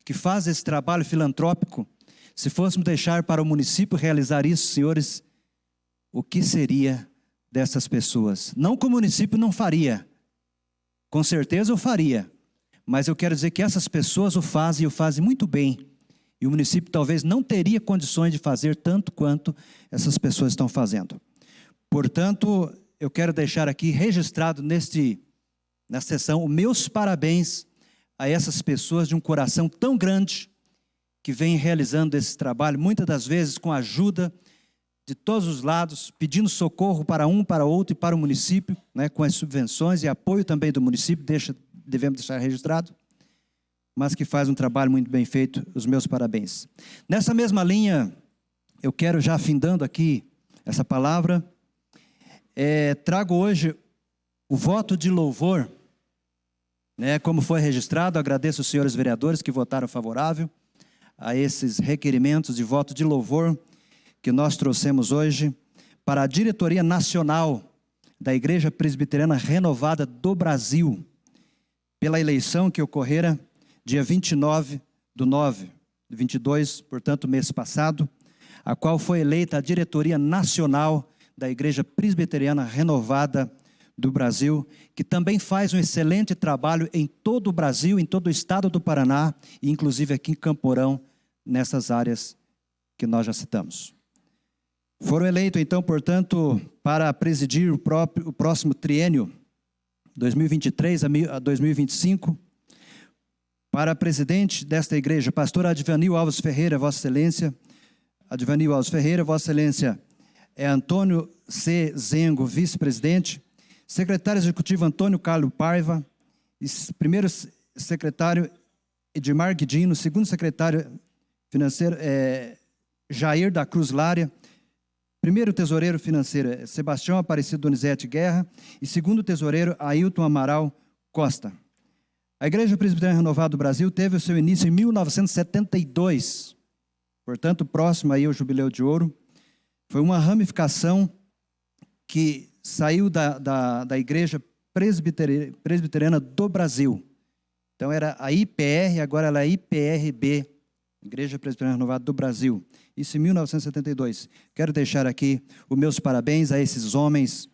que fazem esse trabalho filantrópico, Se fôssemos deixar para o município realizar isso, senhores, o que seria dessas pessoas? Não que o município não faria, com certeza o faria, mas eu quero dizer que essas pessoas o fazem e o fazem muito bem. E o município talvez não teria condições de fazer tanto quanto essas pessoas estão fazendo. Portanto, eu quero deixar aqui registrado na sessão, os meus parabéns a essas pessoas de um coração tão grande que vêm realizando esse trabalho, muitas das vezes com a ajuda de todos os lados, pedindo socorro para um, para outro e para o município, né, com as subvenções e apoio também do município, devemos deixar registrado, mas que faz um trabalho muito bem feito, os meus parabéns. Nessa mesma linha, eu quero já findando aqui essa palavra, trago hoje o voto de louvor, né, como foi registrado, agradeço os senhores vereadores que votaram favorável a esses requerimentos de voto de louvor que nós trouxemos hoje para a diretoria nacional da Igreja Presbiteriana Renovada do Brasil, pela eleição que ocorrera dia 29/9/22, portanto, mês passado, a qual foi eleita a diretoria nacional da Igreja Presbiteriana Renovada do Brasil, que também faz um excelente trabalho em todo o Brasil, em todo o estado do Paraná, e inclusive aqui em Campo Mourão, nessas áreas que nós já citamos. Foram eleitos, então, portanto, para presidir o próximo triênio, 2023 a 2025, para presidente desta igreja, pastor Advanil Alves Ferreira, Vossa Excelência. Advanil Alves Ferreira, Vossa Excelência, é Antônio C. Zengo, vice-presidente. Secretário executivo Antônio Carlos Paiva. Primeiro secretário Edmar Guidino. Segundo secretário financeiro Jair da Cruz Lária. Primeiro tesoureiro financeiro Sebastião Aparecido Donizete Guerra. E segundo tesoureiro Ailton Amaral Costa. A Igreja Presbiteriana Renovada do Brasil teve o seu início em 1972, portanto, próximo aí ao Jubileu de Ouro. Foi uma ramificação que saiu da Igreja Presbiteriana do Brasil. Então, era a IPR, agora ela é IPRB, Igreja Presbiteriana Renovada do Brasil. Isso em 1972. Quero deixar aqui os meus parabéns a esses homens,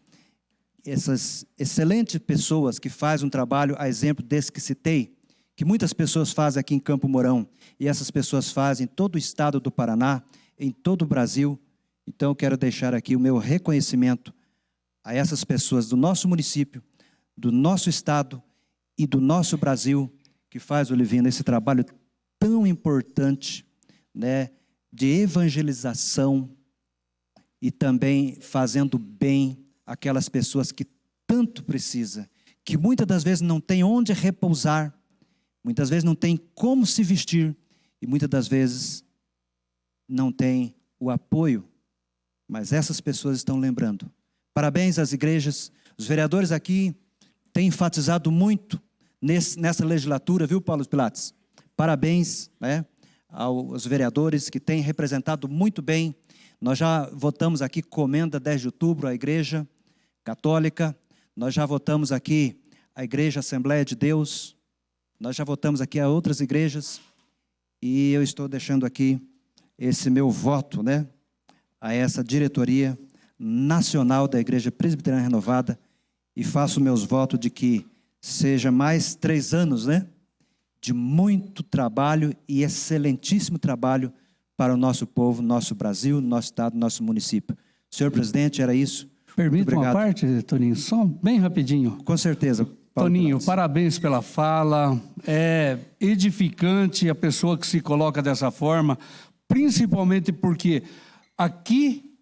essas excelentes pessoas que fazem um trabalho, a exemplo desse que citei, que muitas pessoas fazem aqui em Campo Mourão, e essas pessoas fazem em todo o estado do Paraná, em todo o Brasil. Então, eu quero deixar aqui o meu reconhecimento a essas pessoas do nosso município, do nosso estado e do nosso Brasil, que faz, Olivina, esse trabalho tão importante, né, de evangelização e também fazendo bem aquelas pessoas que tanto precisam, que muitas das vezes não tem onde repousar, muitas vezes não tem como se vestir e muitas das vezes não tem o apoio, mas essas pessoas estão lembrando. Parabéns às igrejas, os vereadores aqui têm enfatizado muito nessa legislatura, viu, Paulo Pilates? Parabéns, né, aos vereadores que têm representado muito bem. Nós já votamos aqui Comenda 10 de outubro, a Igreja Católica, nós já votamos aqui a Igreja Assembleia de Deus, nós já votamos aqui a outras igrejas, e eu estou deixando aqui esse meu voto, né, a essa diretoria nacional da Igreja Presbiteriana Renovada, e faço meus votos de que seja mais 3 anos, né, de muito trabalho e excelentíssimo trabalho para o nosso povo, nosso Brasil, nosso estado, nosso município. Senhor presidente, era isso. Permita uma parte, Toninho, só bem rapidinho. Com certeza. Paulo Toninho, Pilates. parabéns pela fala. É edificante a pessoa que se coloca dessa forma, principalmente porque aqui,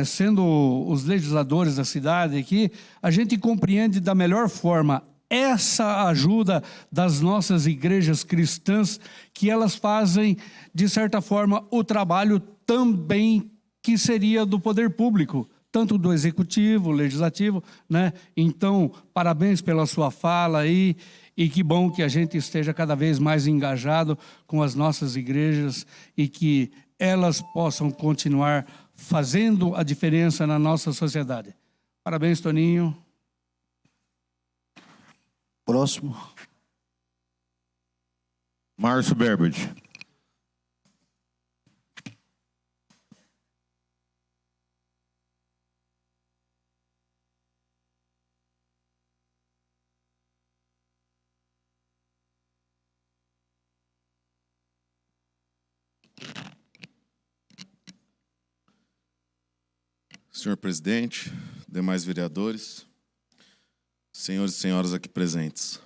sendo os legisladores da cidade aqui, a gente compreende da melhor forma essa ajuda das nossas igrejas cristãs, que elas fazem, de certa forma, o trabalho também que seria do poder público, tanto do executivo, legislativo, né? Então, parabéns pela sua fala aí, e que bom que a gente esteja cada vez mais engajado com as nossas igrejas e que elas possam continuar fazendo a diferença na nossa sociedade. Parabéns, Toninho. Próximo. Márcio Berbert. Senhor presidente, demais vereadores, senhores e senhoras aqui presentes.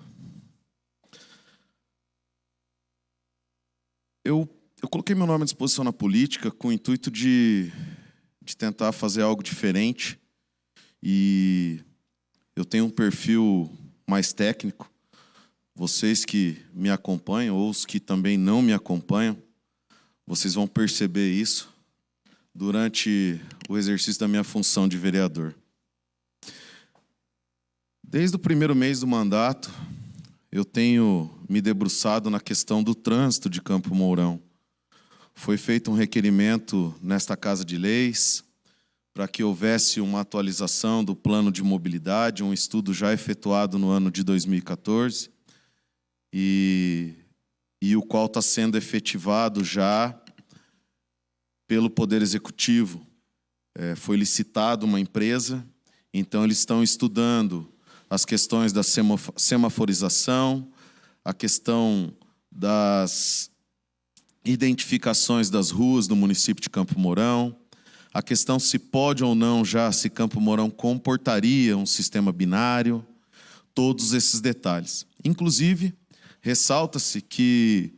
Eu coloquei meu nome à disposição na política com o intuito de tentar fazer algo diferente, e eu tenho um perfil mais técnico. Vocês que me acompanham, ou os que também não me acompanham, vocês vão perceber isso durante o exercício da minha função de vereador. Desde o primeiro mês do mandato, eu tenho me debruçado na questão do trânsito de Campo Mourão. Foi feito um requerimento nesta Casa de Leis para que houvesse uma atualização do plano de mobilidade, um estudo já efetuado no ano de 2014, e o qual está sendo efetivado já pelo Poder Executivo. Foi licitada uma empresa, então eles estão estudando as questões da semaforização, a questão das identificações das ruas do município de Campo Mourão, a questão se pode ou não já, se Campo Mourão comportaria um sistema binário, todos esses detalhes. Inclusive, ressalta-se que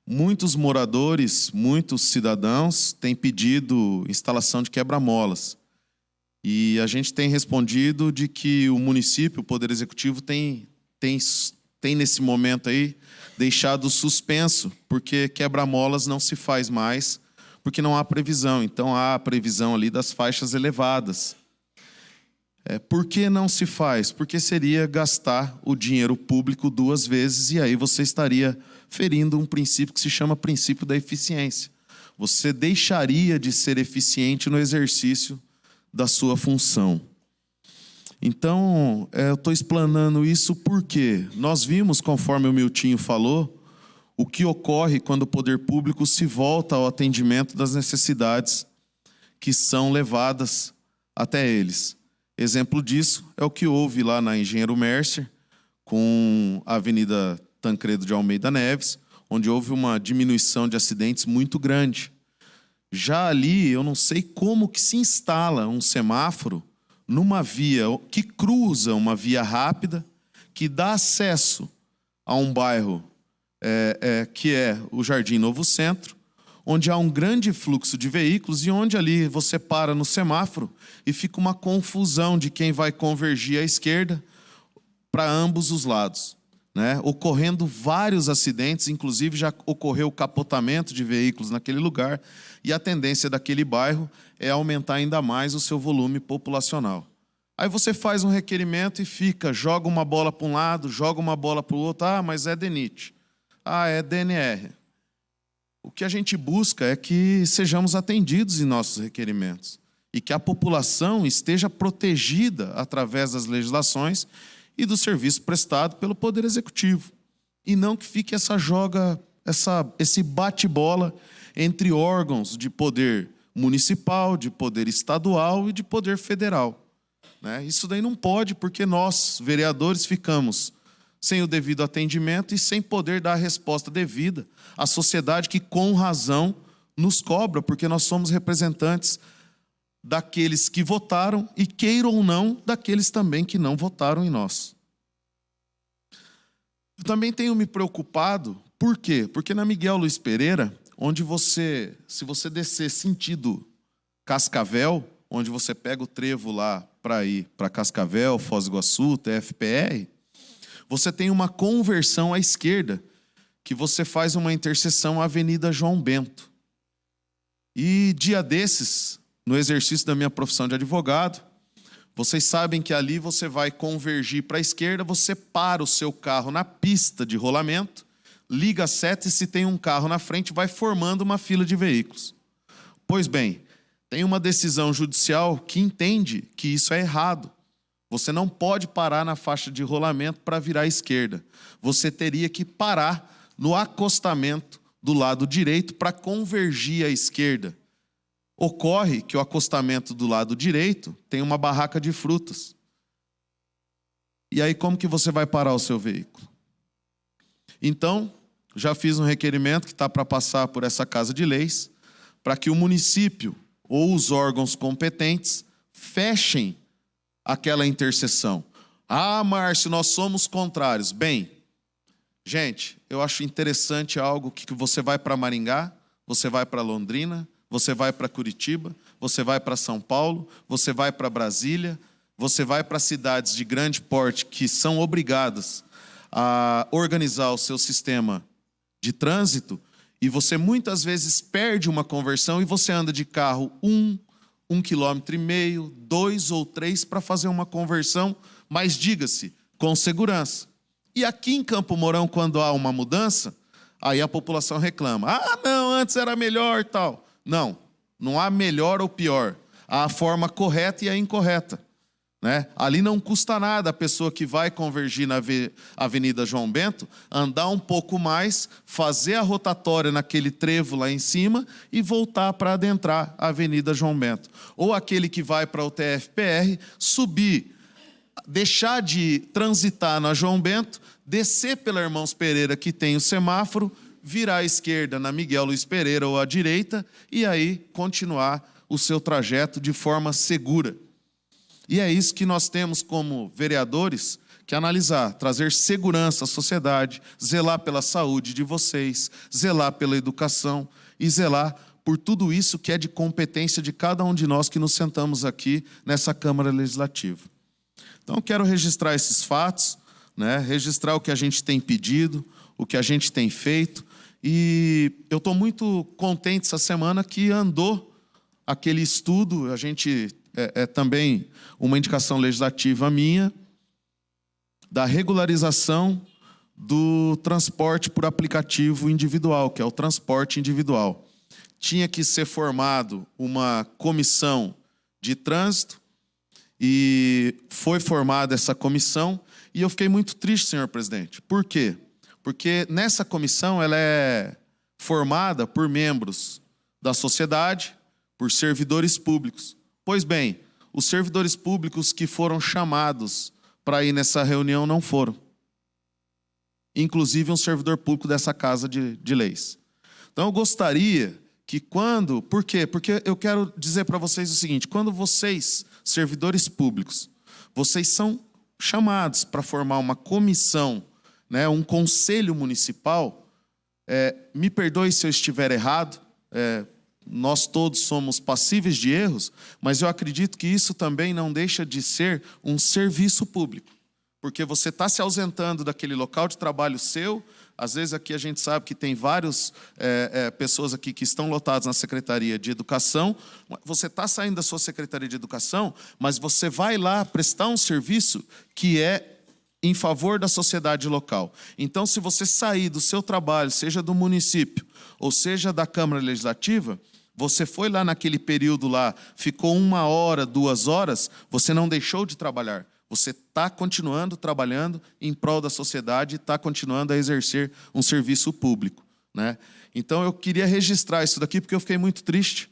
muitos moradores, muitos cidadãos têm pedido instalação de quebra-molas. E a gente tem respondido de que o município, o Poder Executivo, tem nesse momento aí deixado suspenso, porque quebra-molas não se faz mais, porque não há previsão. Então há a previsão ali das faixas elevadas. Por que não se faz? Porque seria gastar o dinheiro público duas vezes, e aí você estaria ferindo um princípio que se chama princípio da eficiência. Você deixaria de ser eficiente no exercício da sua função. Então, eu estou explanando isso porque nós vimos, conforme o Miltinho falou, o que ocorre quando o poder público se volta ao atendimento das necessidades que são levadas até eles. Exemplo disso é o que houve lá na Engenheiro Mercer, com a Avenida Tancredo de Almeida Neves, onde houve uma diminuição de acidentes muito grande. Já ali, eu não sei como que se instala um semáforo numa via que cruza uma via rápida, que dá acesso a um bairro que é o Jardim Novo Centro, onde há um grande fluxo de veículos e onde ali você para no semáforo e fica uma confusão de quem vai convergir à esquerda para ambos os lados, né? Ocorrendo vários acidentes, inclusive já ocorreu capotamento de veículos naquele lugar, e a tendência daquele bairro é aumentar ainda mais o seu volume populacional. Aí você faz um requerimento e joga uma bola para um lado, joga uma bola para o outro, mas é DENIT, é DNR. O que a gente busca é que sejamos atendidos em nossos requerimentos e que a população esteja protegida através das legislações e do serviço prestado pelo Poder Executivo. E não que fique esse bate-bola entre órgãos de poder municipal, de poder estadual e de poder federal, né? Isso daí não pode, porque nós, vereadores, ficamos sem o devido atendimento e sem poder dar a resposta devida à sociedade que, com razão, nos cobra, porque nós somos representantes daqueles que votaram e, queiram ou não, daqueles também que não votaram em nós. Eu também tenho me preocupado, por quê? Porque na Miguel Luiz Pereira, se você descer sentido Cascavel, onde você pega o trevo lá para ir para Cascavel, Foz do Iguaçu, TFPR, você tem uma conversão à esquerda, que você faz uma interseção à Avenida João Bento. E dia desses, no exercício da minha profissão de advogado, vocês sabem que ali você vai convergir para a esquerda, você para o seu carro na pista de rolamento, liga a seta e se tem um carro na frente, vai formando uma fila de veículos. Pois bem, tem uma decisão judicial que entende que isso é errado. Você não pode parar na faixa de rolamento para virar à esquerda. Você teria que parar no acostamento do lado direito para convergir à esquerda. Ocorre que o acostamento do lado direito tem uma barraca de frutas. E aí como que você vai parar o seu veículo? Então, já fiz um requerimento que está para passar por essa Casa de Leis, para que o município ou os órgãos competentes fechem aquela interseção. Ah, Márcio, nós somos contrários. Bem, gente, eu acho interessante algo que você vai para Maringá, você vai para Londrina, você vai para Curitiba, você vai para São Paulo, você vai para Brasília, você vai para cidades de grande porte que são obrigadas a organizar o seu sistema de trânsito, e você muitas vezes perde uma conversão e você anda de carro 1,5 km, 2 ou 3 para fazer uma conversão, mas diga-se, com segurança. E aqui em Campo Mourão, quando há uma mudança, aí a população reclama. Ah, não, antes era melhor e tal. Não, não há melhor ou pior. Há a forma correta e a incorreta. Né? Ali não custa nada a pessoa que vai convergir na Avenida João Bento andar um pouco mais, fazer a rotatória naquele trevo lá em cima e voltar para adentrar a Avenida João Bento. Ou aquele que vai para o TFPR, subir, deixar de transitar na João Bento, descer pela Irmãos Pereira, que tem o semáforo, virar à esquerda na Miguel Luiz Pereira ou à direita, e aí continuar o seu trajeto de forma segura. E é isso que nós temos como vereadores que analisar, trazer segurança à sociedade, zelar pela saúde de vocês, zelar pela educação e zelar por tudo isso que é de competência de cada um de nós que nos sentamos aqui nessa Câmara Legislativa. Então, quero registrar esses fatos, né? Registrar o que a gente tem pedido, o que a gente tem feito, e eu estou muito contente essa semana que andou aquele estudo, a gente... É também uma indicação legislativa minha, da regularização do transporte por aplicativo individual, que é o transporte individual. Tinha que ser formado uma comissão de trânsito, e foi formada essa comissão, e eu fiquei muito triste, senhor presidente. Por quê? Porque nessa comissão ela é formada por membros da sociedade, por servidores públicos. Pois bem, os servidores públicos que foram chamados para ir nessa reunião não foram. Inclusive um servidor público dessa Casa de Leis. Então eu gostaria que quando... Por quê? Porque eu quero dizer para vocês o seguinte, quando vocês, servidores públicos, vocês são chamados para formar uma comissão, né, um conselho municipal, me perdoe se eu estiver errado, nós todos somos passíveis de erros, mas eu acredito que isso também não deixa de ser um serviço público. Porque você está se ausentando daquele local de trabalho seu, às vezes aqui a gente sabe que tem várias pessoas aqui que estão lotadas na Secretaria de Educação, você está saindo da sua Secretaria de Educação, mas você vai lá prestar um serviço que é em favor da sociedade local. Então, se você sair do seu trabalho, seja do município, ou seja da Câmara Legislativa, você foi lá naquele período lá, ficou 1 hora, 2 horas, você não deixou de trabalhar. Você está continuando trabalhando em prol da sociedade e está continuando a exercer um serviço público, né? Então, eu queria registrar isso daqui, porque eu fiquei muito triste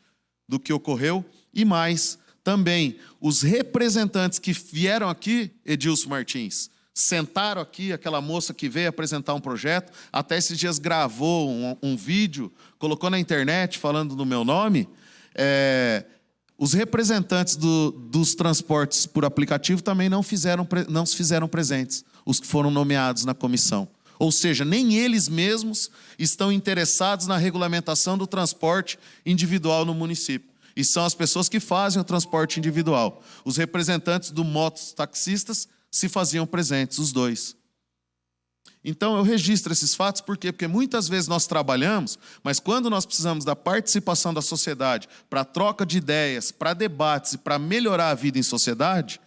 do que ocorreu. E mais, também, os representantes que vieram aqui, Edilson Martins, sentaram aqui, aquela moça que veio apresentar um projeto, até esses dias gravou um vídeo, colocou na internet falando do meu nome. Os representantes dos transportes por aplicativo também não se fizeram presentes, os que foram nomeados na comissão. Ou seja, nem eles mesmos estão interessados na regulamentação do transporte individual no município. E são as pessoas que fazem o transporte individual. Os representantes do mototaxistas se faziam presentes, os dois. Então, eu registro esses fatos, por quê? Porque muitas vezes nós trabalhamos, mas quando nós precisamos da participação da sociedade para troca de ideias, para debates e para melhorar a vida em sociedade,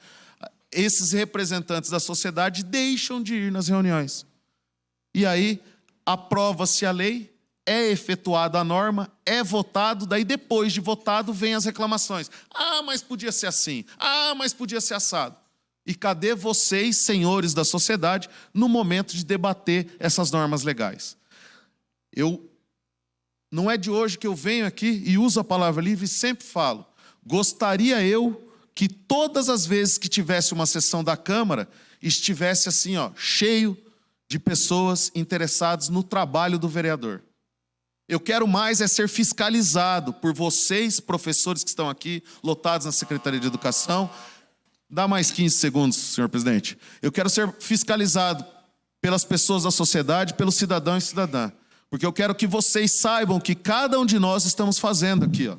esses representantes da sociedade deixam de ir nas reuniões. E aí, aprova-se a lei, é efetuada a norma, é votado, daí depois de votado vem as reclamações. Ah, mas podia ser assim. Ah, mas podia ser assado. E cadê vocês, senhores da sociedade, no momento de debater essas normas legais? Não é de hoje que eu venho aqui e uso a palavra livre e sempre falo. Gostaria eu que todas as vezes que tivesse uma sessão da Câmara, estivesse assim, cheio de pessoas interessadas no trabalho do vereador. Eu quero mais é ser fiscalizado por vocês, professores que estão aqui, lotados na Secretaria de Educação. Dá mais 15 segundos, senhor presidente. Eu quero ser fiscalizado pelas pessoas da sociedade, pelo cidadão e cidadã. Porque eu quero que vocês saibam que cada um de nós estamos fazendo aqui, ó.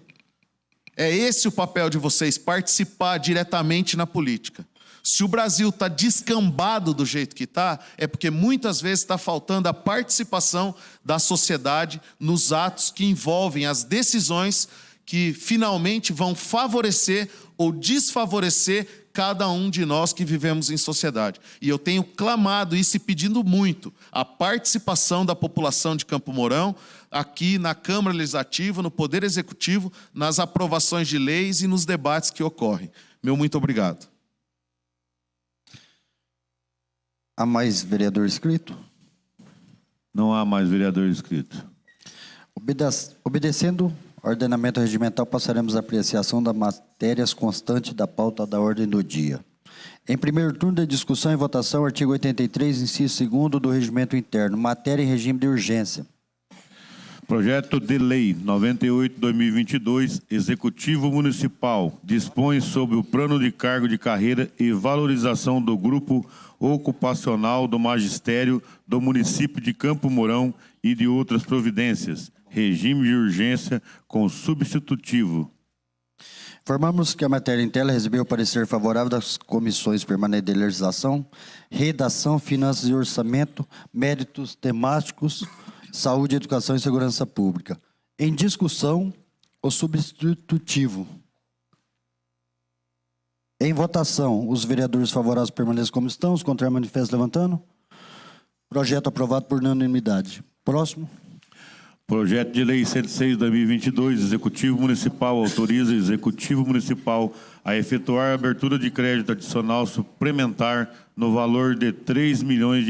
É esse o papel de vocês, participar diretamente na política. Se o Brasil está descambado do jeito que está, é porque muitas vezes está faltando a participação da sociedade nos atos que envolvem as decisões que finalmente vão favorecer ou desfavorecer cada um de nós que vivemos em sociedade. E eu tenho clamado isso e pedindo muito a participação da população de Campo Mourão, aqui na Câmara Legislativa, no Poder Executivo, nas aprovações de leis e nos debates que ocorrem. Meu muito obrigado. Há mais vereador inscrito? Não há mais vereador inscrito. Obedecendo ao ordenamento regimental, passaremos à apreciação das matérias constantes da pauta da ordem do dia. Em primeiro turno de discussão e votação, artigo 83, inciso 2º do Regimento Interno, matéria em regime de urgência. Projeto de Lei 98/2022, Executivo Municipal, dispõe sobre o plano de cargo de carreira e valorização do grupo ocupacional do magistério do município de Campo Mourão e de outras providências. Regime de urgência com substitutivo. Informamos que a matéria em tela recebeu o parecer favorável das comissões permanentes de legislação, redação, finanças e orçamento, méritos temáticos, saúde, educação e segurança pública. Em discussão, o substitutivo. Em votação, os vereadores favoráveis permaneçam como estão, os contrários manifestam levantando. Projeto aprovado por unanimidade. Próximo. Projeto de Lei 106/2022, Executivo Municipal autoriza o Executivo Municipal a efetuar a abertura de crédito adicional suplementar no valor de R$ 3 milhões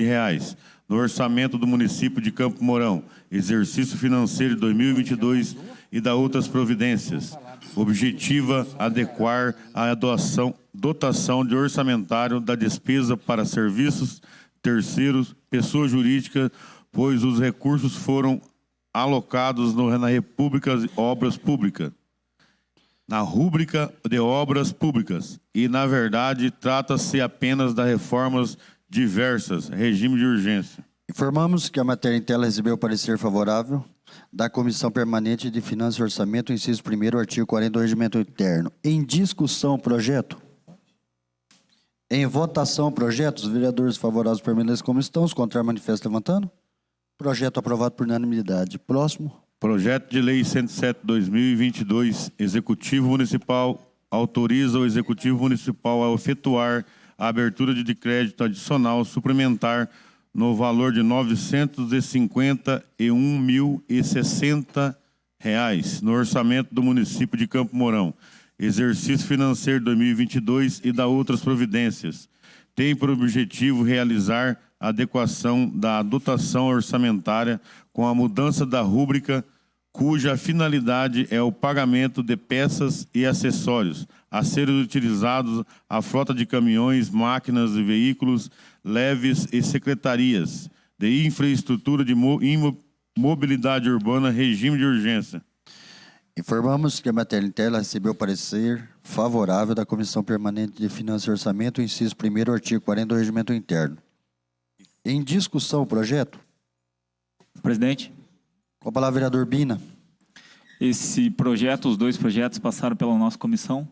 no orçamento do município de Campo Mourão, exercício financeiro de 2022 e da outras providências. Objetiva adequar a dotação de orçamentário da despesa para serviços terceiros, pessoa jurídica, pois os recursos foram alocados na República de Obras Públicas, na rúbrica de obras públicas, e, na verdade, trata-se apenas de reformas diversas, regime de urgência. Informamos que a matéria em tela recebeu o parecer favorável da Comissão Permanente de Finanças e Orçamento, inciso 1º, artigo 40 do Regimento Interno. Em discussão, o projeto. Em votação, o projeto. Os vereadores favoráveis permanecem como estão, os contrários manifestam levantando. Projeto aprovado por unanimidade. Próximo. Projeto de Lei 107/2022, Executivo Municipal autoriza o Executivo Municipal a efetuar a abertura de crédito adicional suplementar no valor de R$ 951.060 no orçamento do município de Campo Mourão, exercício financeiro 2022 e da outras providências. Tem por objetivo realizar a adequação da dotação orçamentária com a mudança da rúbrica, cuja finalidade é o pagamento de peças e acessórios a serem utilizados à frota de caminhões, máquinas e veículos leves e secretarias de infraestrutura de mobilidade urbana, regime de urgência. Informamos que a matéria em tela recebeu o parecer favorável da Comissão Permanente de Finanças e Orçamento, inciso 1º, artigo 40 do Regimento Interno. Em discussão, o projeto. Presidente. Com a palavra, vereador Bina. Esse projeto, os dois projetos passaram pela nossa comissão,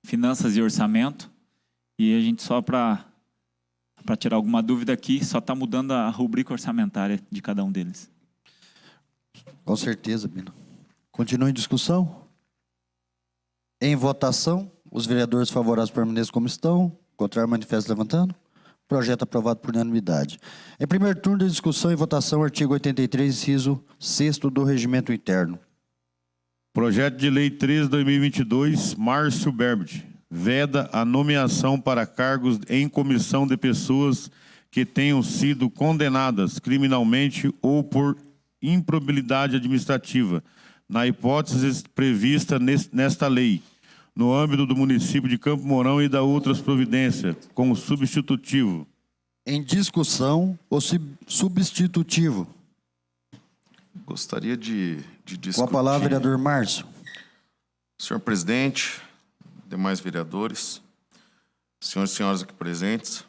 Finanças e Orçamento, e a gente só para tirar alguma dúvida aqui, só está mudando a rubrica orçamentária de cada um deles. Com certeza, Bina. Continua em discussão. Em votação, os vereadores favoráveis permaneçam como estão, contrário manifestam levantando. Projeto aprovado por unanimidade. Em primeiro turno de discussão e votação, artigo 83, inciso 6º do Regimento Interno. Projeto de Lei 13/2022, Márcio Berbit, veda a nomeação para cargos em comissão de pessoas que tenham sido condenadas criminalmente ou por improbidade administrativa, na hipótese prevista nesta lei, no âmbito do município de Campo Mourão e da outras providências, como substitutivo. Em discussão, o substitutivo. Gostaria de Com a discutir. palavra, vereador Márcio. Senhor presidente, demais vereadores, senhores e senhoras aqui presentes,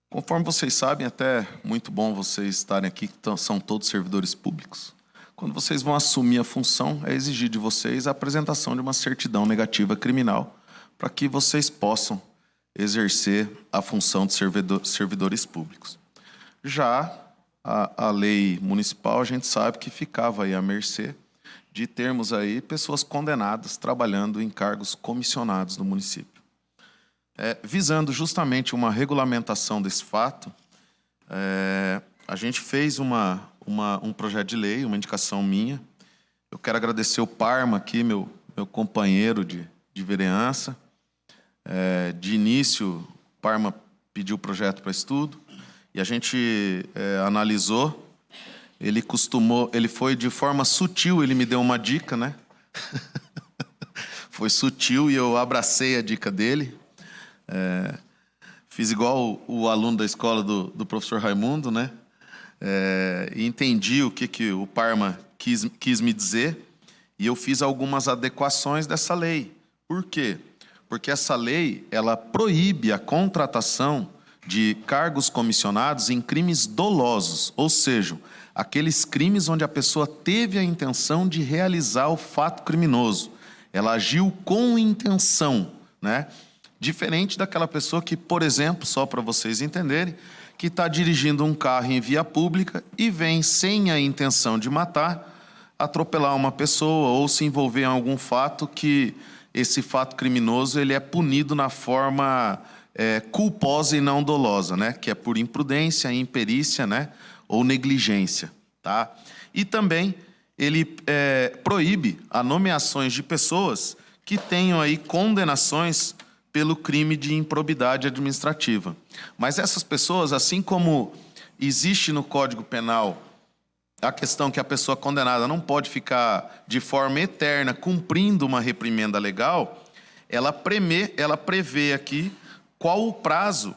conforme vocês sabem, até muito bom vocês estarem aqui, que são todos servidores públicos. Quando vocês vão assumir a função, é exigir de vocês a apresentação de uma certidão negativa criminal para que vocês possam exercer a função de servidores públicos. Já a lei municipal, a gente sabe que ficava aí à mercê de termos aí pessoas condenadas trabalhando em cargos comissionados no município. Visando justamente uma regulamentação desse fato, a gente fez um projeto de lei, uma indicação minha. Eu quero agradecer o Parma aqui, meu companheiro de vereança. De início, o Parma pediu o projeto para estudo e a gente analisou. Ele foi de forma sutil, ele me deu uma dica, né? Foi sutil e eu abracei a dica dele. Fiz igual o aluno da escola do professor Raimundo, né? E entendi o que o Parma quis me dizer e eu fiz algumas adequações dessa lei. Por quê? Porque essa lei, ela proíbe a contratação de cargos comissionados em crimes dolosos, ou seja, aqueles crimes onde a pessoa teve a intenção de realizar o fato criminoso. Ela agiu com intenção, né? Diferente daquela pessoa que, por exemplo, só para vocês entenderem, que está dirigindo um carro em via pública e vem sem a intenção de matar, atropelar uma pessoa ou se envolver em algum fato que esse fato criminoso ele é punido na forma culposa e não dolosa, né? Que é por imprudência, imperícia, né? Ou negligência, tá? E também ele proíbe a nomeações de pessoas que tenham aí condenações pelo crime de improbidade administrativa. Mas essas pessoas, assim como existe no Código Penal a questão que a pessoa condenada não pode ficar de forma eterna cumprindo uma reprimenda legal, ela prevê aqui qual o prazo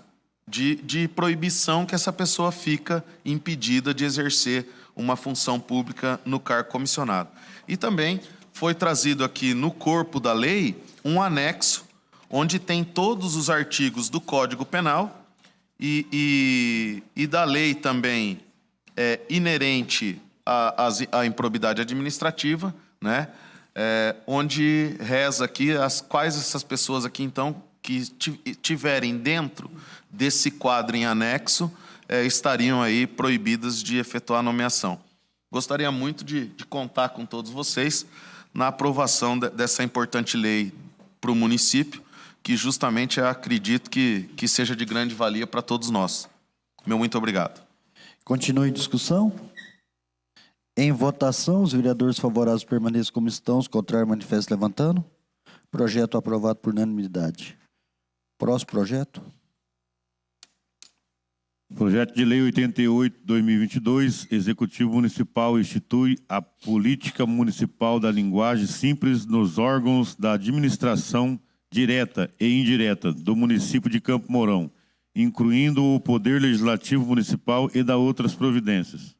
de proibição que essa pessoa fica impedida de exercer uma função pública no cargo comissionado. E também foi trazido aqui no corpo da lei um anexo onde tem todos os artigos do Código Penal e da lei também inerente à improbidade administrativa, né? Onde reza aqui quais essas pessoas aqui, então, que tiverem dentro desse quadro em anexo, estariam aí proibidas de efetuar a nomeação. Gostaria muito de contar com todos vocês na aprovação dessa importante lei para o município, que justamente eu acredito que seja de grande valia para todos nós. Meu muito obrigado. Continue a discussão. Em votação, os vereadores favoráveis permaneçam como estão, os contrários manifestem levantando. Projeto aprovado por unanimidade. Próximo projeto. Projeto de Lei 88/2022, Executivo Municipal institui a política municipal da linguagem simples nos órgãos da administração direta e indireta do município de Campo Mourão, incluindo o Poder Legislativo Municipal e da outras providências.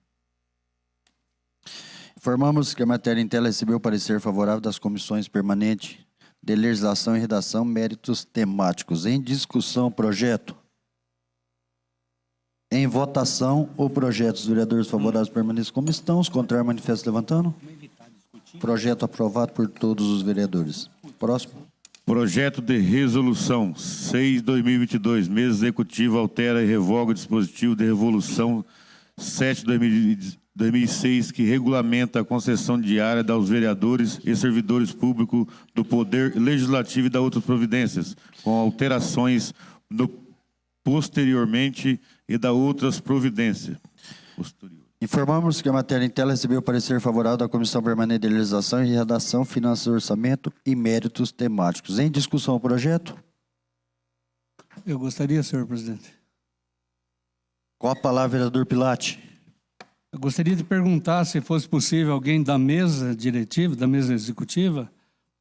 Informamos que a matéria em tela recebeu parecer favorável das comissões permanentes de legislação e redação, méritos temáticos. Em discussão, projeto. Em votação, o projeto. Os vereadores favoráveis permaneçam como estão, os contrários manifestam levantando. Projeto aprovado por todos os vereadores. Próximo. Projeto de Resolução 6/2022, Mesa Executiva altera e revoga o dispositivo de Resolução 7/2006, que regulamenta a concessão diária aos vereadores e servidores públicos do Poder Legislativo e da outras providências, com alterações posteriormente e da outras providências. Informamos que a matéria em tela recebeu parecer favorável da Comissão Permanente de Legislação e Redação, Finanças, Orçamento e Méritos Temáticos. Em discussão o projeto? Eu gostaria, senhor presidente. Com a palavra, vereador Pilate. Eu gostaria de perguntar se fosse possível alguém da mesa diretiva, da mesa executiva,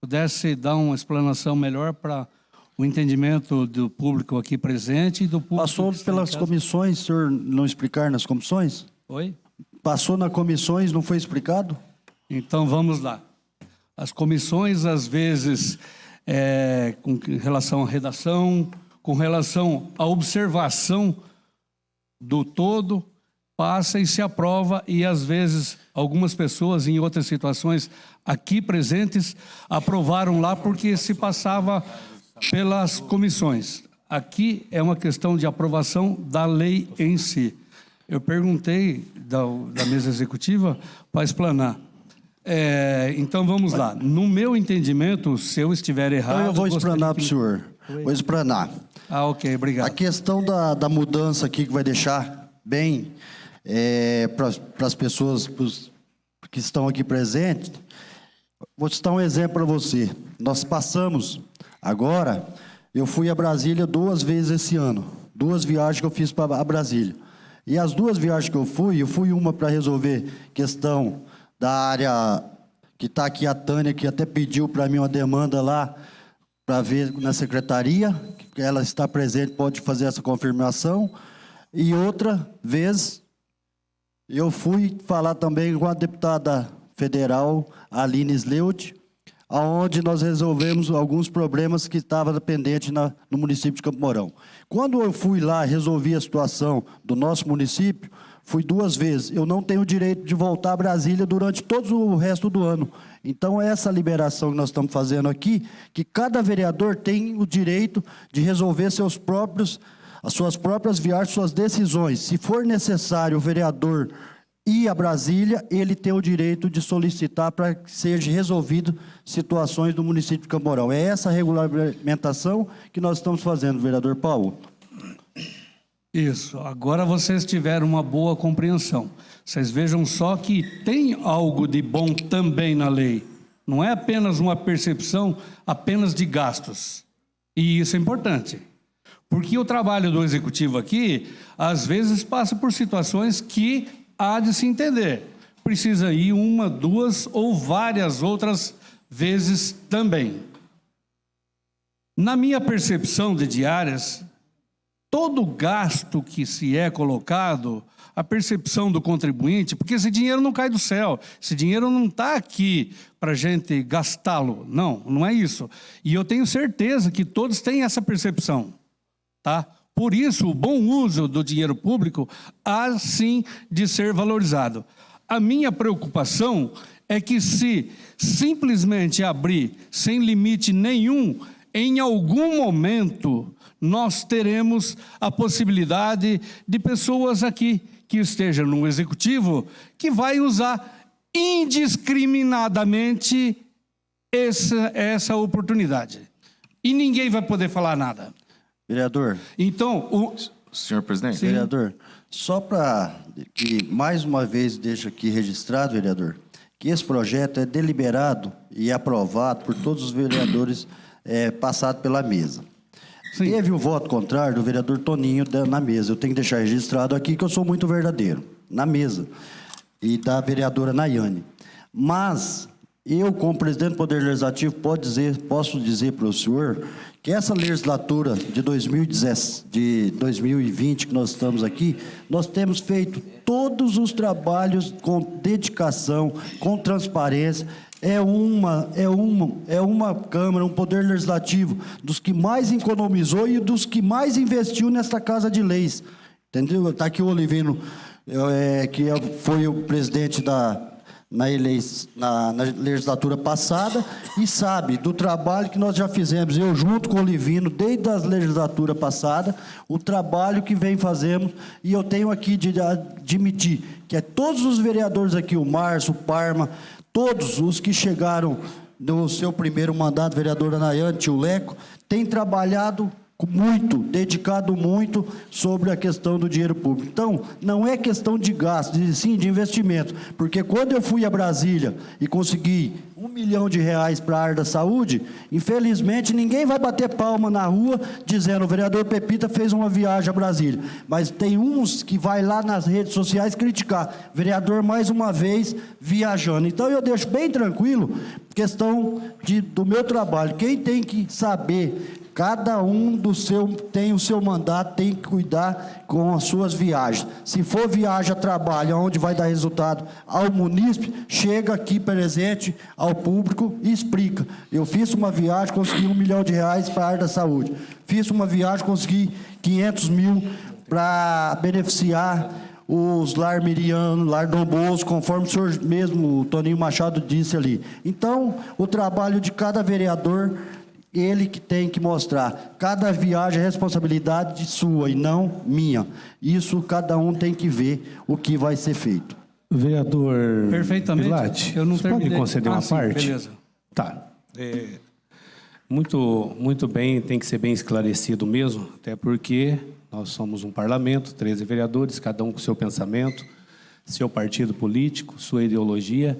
pudesse dar uma explanação melhor para o entendimento do público aqui presente e do público... Passou pelas comissões, o senhor não explicar nas comissões? Oi? passou na comissões, não foi explicado? Então vamos lá. As comissões, às vezes, com relação à redação, com relação à observação do todo, passa e se aprova, e às vezes algumas pessoas em outras situações aqui presentes aprovaram lá porque se passava pelas comissões. Aqui é uma questão de aprovação da lei em si. Eu perguntei da mesa executiva para explanar. Então vamos lá. No meu entendimento, se eu estiver errado... Então eu vou explanar para o senhor. Vou explanar. Ah, ok, obrigado. A questão da mudança aqui que vai deixar bem para as pessoas que estão aqui presentes. Vou citar um exemplo para você. Nós passamos agora, eu fui a Brasília 2 vezes esse ano. 2 viagens que eu fiz para Brasília. E as 2 viagens que eu fui uma para resolver questão da área que está aqui, a Tânia, que até pediu para mim uma demanda lá, para ver na secretaria, que ela está presente, pode fazer essa confirmação. E outra vez, eu fui falar também com a deputada federal, Aline Sleut, onde nós resolvemos alguns problemas que estavam pendentes no município de Campo Mourão. Quando eu fui lá, resolvi a situação do nosso município, fui 2 vezes. Eu não tenho o direito de voltar a Brasília durante todo o resto do ano. Então, essa liberação que nós estamos fazendo aqui, que cada vereador tem o direito de resolver as suas próprias viagens, suas decisões. Se for necessário o vereador ir a Brasília, ele tem o direito de solicitar para que seja resolvido situações do município de Campo Mourão. É essa regulamentação que nós estamos fazendo, vereador Paulo. Isso. Agora vocês tiveram uma boa compreensão. Vocês vejam só que tem algo de bom também na lei. Não é apenas uma percepção apenas de gastos. E isso é importante. Porque o trabalho do executivo aqui, às vezes, passa por situações que há de se entender. Precisa ir 1, 2 ou várias outras vezes também. Na minha percepção de diárias, todo gasto que se é colocado, a percepção do contribuinte, porque esse dinheiro não cai do céu, esse dinheiro não está aqui para a gente gastá-lo. Não, não é isso. E eu tenho certeza que todos têm essa percepção, tá? Por isso, o bom uso do dinheiro público há sim de ser valorizado. A minha preocupação é que se simplesmente abrir sem limite nenhum, em algum momento nós teremos a possibilidade de pessoas aqui que estejam no executivo que vai usar indiscriminadamente essa oportunidade. E ninguém vai poder falar nada. Vereador. Então, Senhor presidente. Sim. Vereador, só para que mais uma vez deixe aqui registrado, vereador, que esse projeto é deliberado e aprovado por todos os vereadores passados pela mesa. Sim. Teve o voto contrário do vereador Toninho na mesa. Eu tenho que deixar registrado aqui que eu sou muito verdadeiro, na mesa. E da vereadora Nayane. Mas eu, como presidente do Poder Legislativo, posso dizer para o senhor que essa legislatura de 2020 que nós estamos aqui, nós temos feito todos os trabalhos com dedicação, com transparência. É uma Câmara, um Poder Legislativo dos que mais economizou e dos que mais investiu nesta Casa de Leis. Entendeu? Está aqui o Olivino, que foi o presidente na legislatura passada e sabe do trabalho que nós já fizemos, eu junto com o Olivino, desde a legislatura passada, o trabalho que vem fazendo, e eu tenho aqui de admitir que todos os vereadores aqui, o Márcio, o Parma, todos os que chegaram no seu primeiro mandato, vereadora Nayane, tio Leco, têm trabalhado muito, dedicado muito sobre a questão do dinheiro público. Então, não é questão de gasto, sim de investimento, porque quando eu fui a Brasília e consegui R$1 milhão para a área da saúde, infelizmente ninguém vai bater palma na rua dizendo o vereador Pepita fez uma viagem a Brasília, mas tem uns que vai lá nas redes sociais criticar, vereador mais uma vez viajando. Então eu deixo bem tranquilo, questão do meu trabalho, quem tem que saber Cada um tem o seu mandato, tem que cuidar com as suas viagens. Se for viagem a trabalho, onde vai dar resultado ao munícipe, chega aqui presente ao público e explica. Eu fiz uma viagem, consegui R$1 milhão para a área da saúde. Fiz uma viagem, consegui 500 mil para beneficiar os Lar Miriano, Lar Dom Bosco, conforme o senhor mesmo, o Toninho Machado, disse ali. Então, o trabalho de cada vereador, ele que tem que mostrar. Cada viagem é responsabilidade sua e não minha. Isso cada um tem que ver o que vai ser feito. Vereador Perfeitamente. Pilate, Eu não você pode terminei. conceder uma sim, parte? beleza. Tá. Muito bem, tem que ser bem esclarecido mesmo, até porque nós somos um parlamento, 13 vereadores, cada um com seu pensamento, seu partido político, sua ideologia.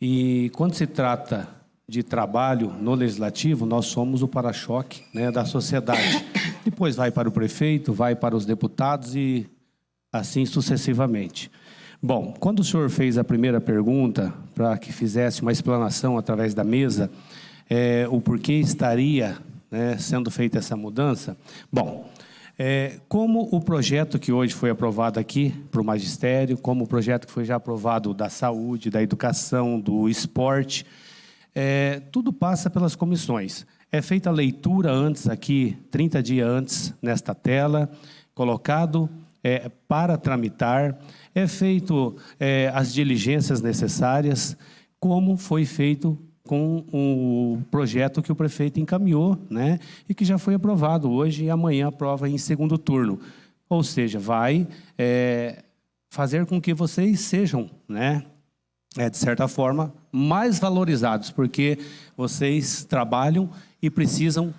E quando se trata de trabalho no legislativo, nós somos o para-choque, né, da sociedade. Depois vai para o prefeito, vai para os deputados e assim sucessivamente. Bom, quando o senhor fez a primeira pergunta, para que fizesse uma explanação através da mesa, o porquê estaria, né, sendo feita essa mudança, bom, como o projeto que hoje foi aprovado aqui para o magistério, como o projeto que foi já aprovado da saúde, da educação, do esporte, tudo passa pelas comissões. É feita a leitura antes aqui, 30 dias antes, nesta tela, colocado para tramitar, é feito as diligências necessárias, como foi feito com o projeto que o prefeito encaminhou, né, e que já foi aprovado hoje e amanhã aprova em segundo turno. Ou seja, vai fazer com que vocês sejam, né, de certa forma, mais valorizados, porque vocês trabalham e precisam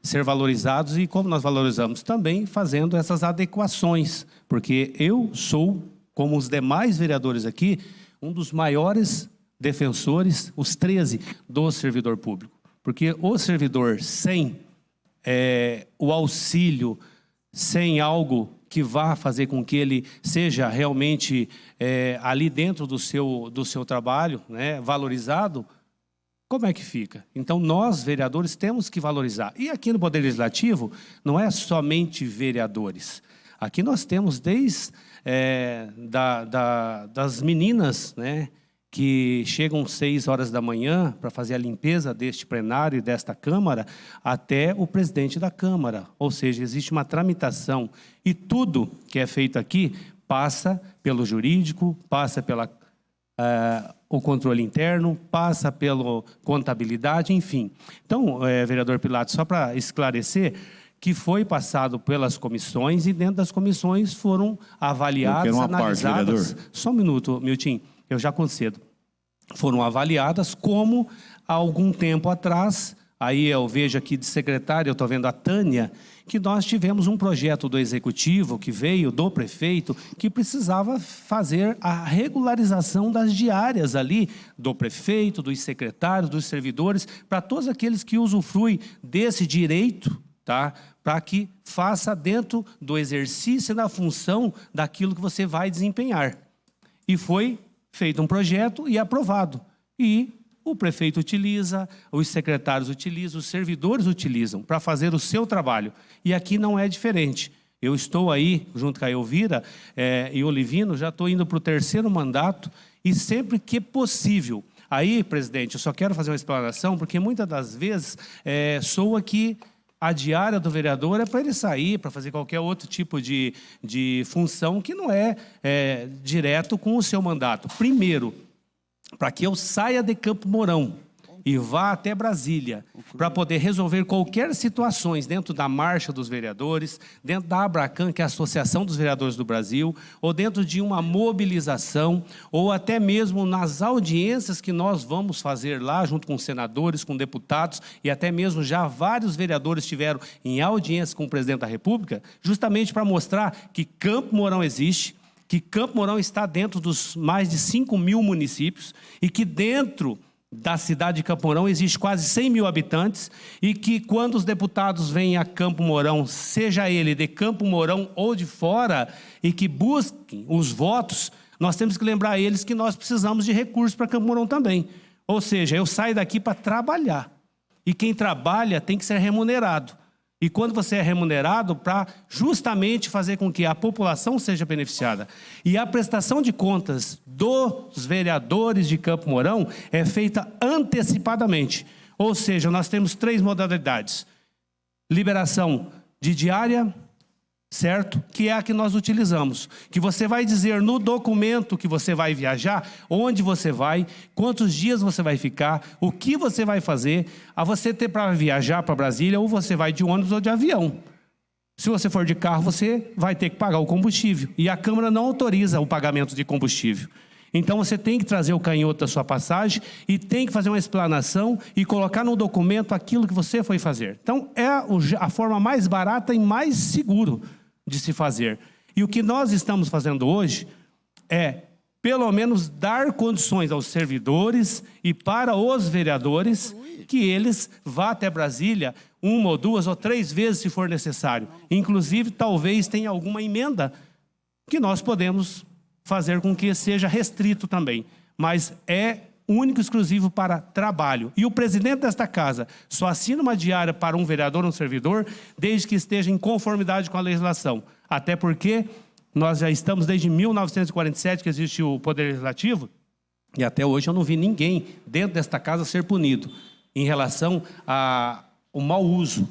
ser valorizados, e como nós valorizamos também fazendo essas adequações, porque eu sou, como os demais vereadores aqui, um dos maiores defensores, os 13, do servidor público. Porque o servidor sem o auxílio, sem algo que vá fazer com que ele seja realmente ali dentro do seu trabalho, né, valorizado, como é que fica? Então, nós, vereadores, temos que valorizar. E aqui no Poder Legislativo, não é somente vereadores. Aqui nós temos desde das meninas, né, que chegam 6 horas da manhã para fazer a limpeza deste plenário e desta Câmara, até o presidente da Câmara. Ou seja, existe uma tramitação. E tudo que é feito aqui passa pelo jurídico, passa pela o controle interno, passa pela contabilidade, enfim. Então, vereador Pilatos, só para esclarecer, que foi passado pelas comissões e dentro das comissões foram avaliadas, analisadas. Só um minuto, Milton, eu já concedo. Foram avaliadas como, há algum tempo atrás, aí eu vejo aqui de secretária, eu estou vendo a Tânia, que nós tivemos um projeto do Executivo, que veio do prefeito, que precisava fazer a regularização das diárias ali, do prefeito, dos secretários, dos servidores, para todos aqueles que usufruem desse direito, tá? Para que faça dentro do exercício e da função daquilo que você vai desempenhar. E foi feito um projeto e aprovado. E o prefeito utiliza, os secretários utilizam, os servidores utilizam para fazer o seu trabalho. E aqui não é diferente. Eu estou aí, junto com a Elvira e Olivino, já estou indo para o 3º mandato e sempre que possível. Aí, presidente, eu só quero fazer uma explanação, porque muitas das vezes soa que a diária do vereador é para ele sair, para fazer qualquer outro tipo de função que não é direto com o seu mandato. Primeiro, para que eu saia de Campo Mourão e vá até Brasília, para poder resolver qualquer situações dentro da Marcha dos Vereadores, dentro da Abracan, que é a Associação dos Vereadores do Brasil, ou dentro de uma mobilização, ou até mesmo nas audiências que nós vamos fazer lá, junto com senadores, com deputados, e até mesmo já vários vereadores estiveram em audiência com o presidente da República, justamente para mostrar que Campo Mourão existe, que Campo Mourão está dentro dos mais de 5.000 municípios, e que dentro da cidade de Campo Mourão existe quase 100.000 habitantes, e que quando os deputados vêm a Campo Mourão, seja ele de Campo Mourão ou de fora, e que busquem os votos, nós temos que lembrar a eles que nós precisamos de recursos para Campo Mourão também. Ou seja, eu saio daqui para trabalhar, e quem trabalha tem que ser remunerado. E quando você é remunerado para justamente fazer com que a população seja beneficiada. E a prestação de contas dos vereadores de Campo Mourão é feita antecipadamente. Ou seja, nós temos 3 modalidades. Liberação de diária, certo? Que é a que nós utilizamos. Que você vai dizer no documento que você vai viajar, onde você vai, quantos dias você vai ficar, o que você vai fazer, a você ter para viajar para Brasília, ou você vai de ônibus ou de avião. Se você for de carro, você vai ter que pagar o combustível. E a Câmara não autoriza o pagamento de combustível. Então você tem que trazer o canhoto da sua passagem e tem que fazer uma explanação e colocar no documento aquilo que você foi fazer. Então é a forma mais barata e mais seguro de se fazer. E o que nós estamos fazendo hoje é, pelo menos, dar condições aos servidores e para os vereadores que eles vá até Brasília 1 ou 2 ou 3 vezes, se for necessário. Inclusive, talvez tenha alguma emenda que nós podemos fazer com que seja restrito também. Mas é único e exclusivo para trabalho. E o presidente desta casa só assina uma diária para um vereador ou um servidor desde que esteja em conformidade com a legislação. Até porque nós já estamos desde 1947 que existe o Poder Legislativo e até hoje eu não vi ninguém dentro desta casa ser punido em relação ao mau uso.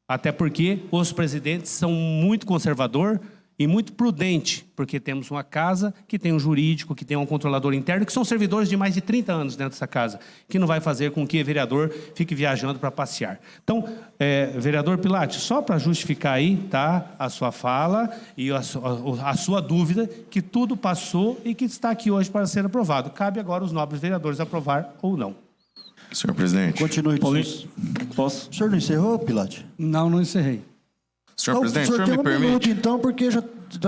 Até porque os presidentes são muito conservadores e muito prudente, porque temos uma casa que tem um jurídico, que tem um controlador interno, que são servidores de mais de 30 anos dentro dessa casa, que não vai fazer com que o vereador fique viajando para passear. Então, vereador Pilate, só para justificar aí, tá, a sua fala e a sua dúvida, que tudo passou e que está aqui hoje para ser aprovado. Cabe agora aos nobres vereadores aprovar ou não. Senhor presidente. Continue. Posso? O senhor não encerrou, Pilate? Não, não encerrei. Senhor presidente, o senhor senhor tem me permite? minuto, então, porque já...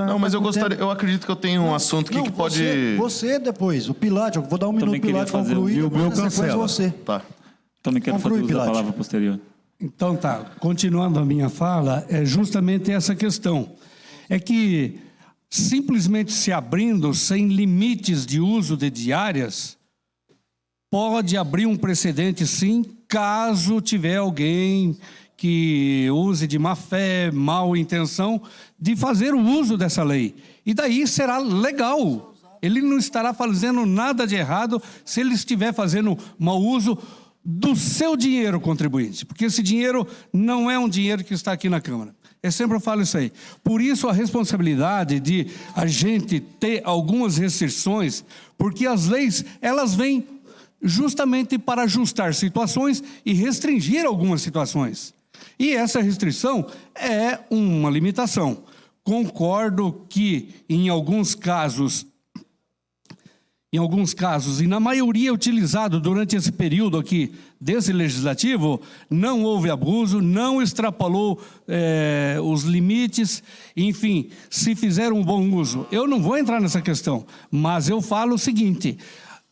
Não, mas eu acredito que eu tenho um assunto aqui que pode... Você depois, o Pilate, eu vou dar um minuto Também para o Pilate queria fazer concluir, o depois meu na sequência cancela. você. Tá. Também quero Conclui, fazer uso da Pilate. palavra posterior. Então tá, continuando a minha fala, é justamente essa questão. É que simplesmente se abrindo sem limites de uso de diárias, pode abrir um precedente sim, caso tiver alguém que use de má fé, mal intenção, de fazer o uso dessa lei. E daí será legal. Ele não estará fazendo nada de errado se ele estiver fazendo mau uso do seu dinheiro, contribuinte. Porque esse dinheiro não é um dinheiro que está aqui na Câmara. Eu sempre falo isso aí. Por isso a responsabilidade de a gente ter algumas restrições, porque as leis, elas vêm justamente para ajustar situações e restringir algumas situações. E essa restrição é uma limitação. Concordo que em alguns casos, e na maioria utilizado durante esse período aqui desse legislativo, não houve abuso, não extrapolou os limites, enfim, se fizeram um bom uso. Eu não vou entrar nessa questão, mas eu falo o seguinte: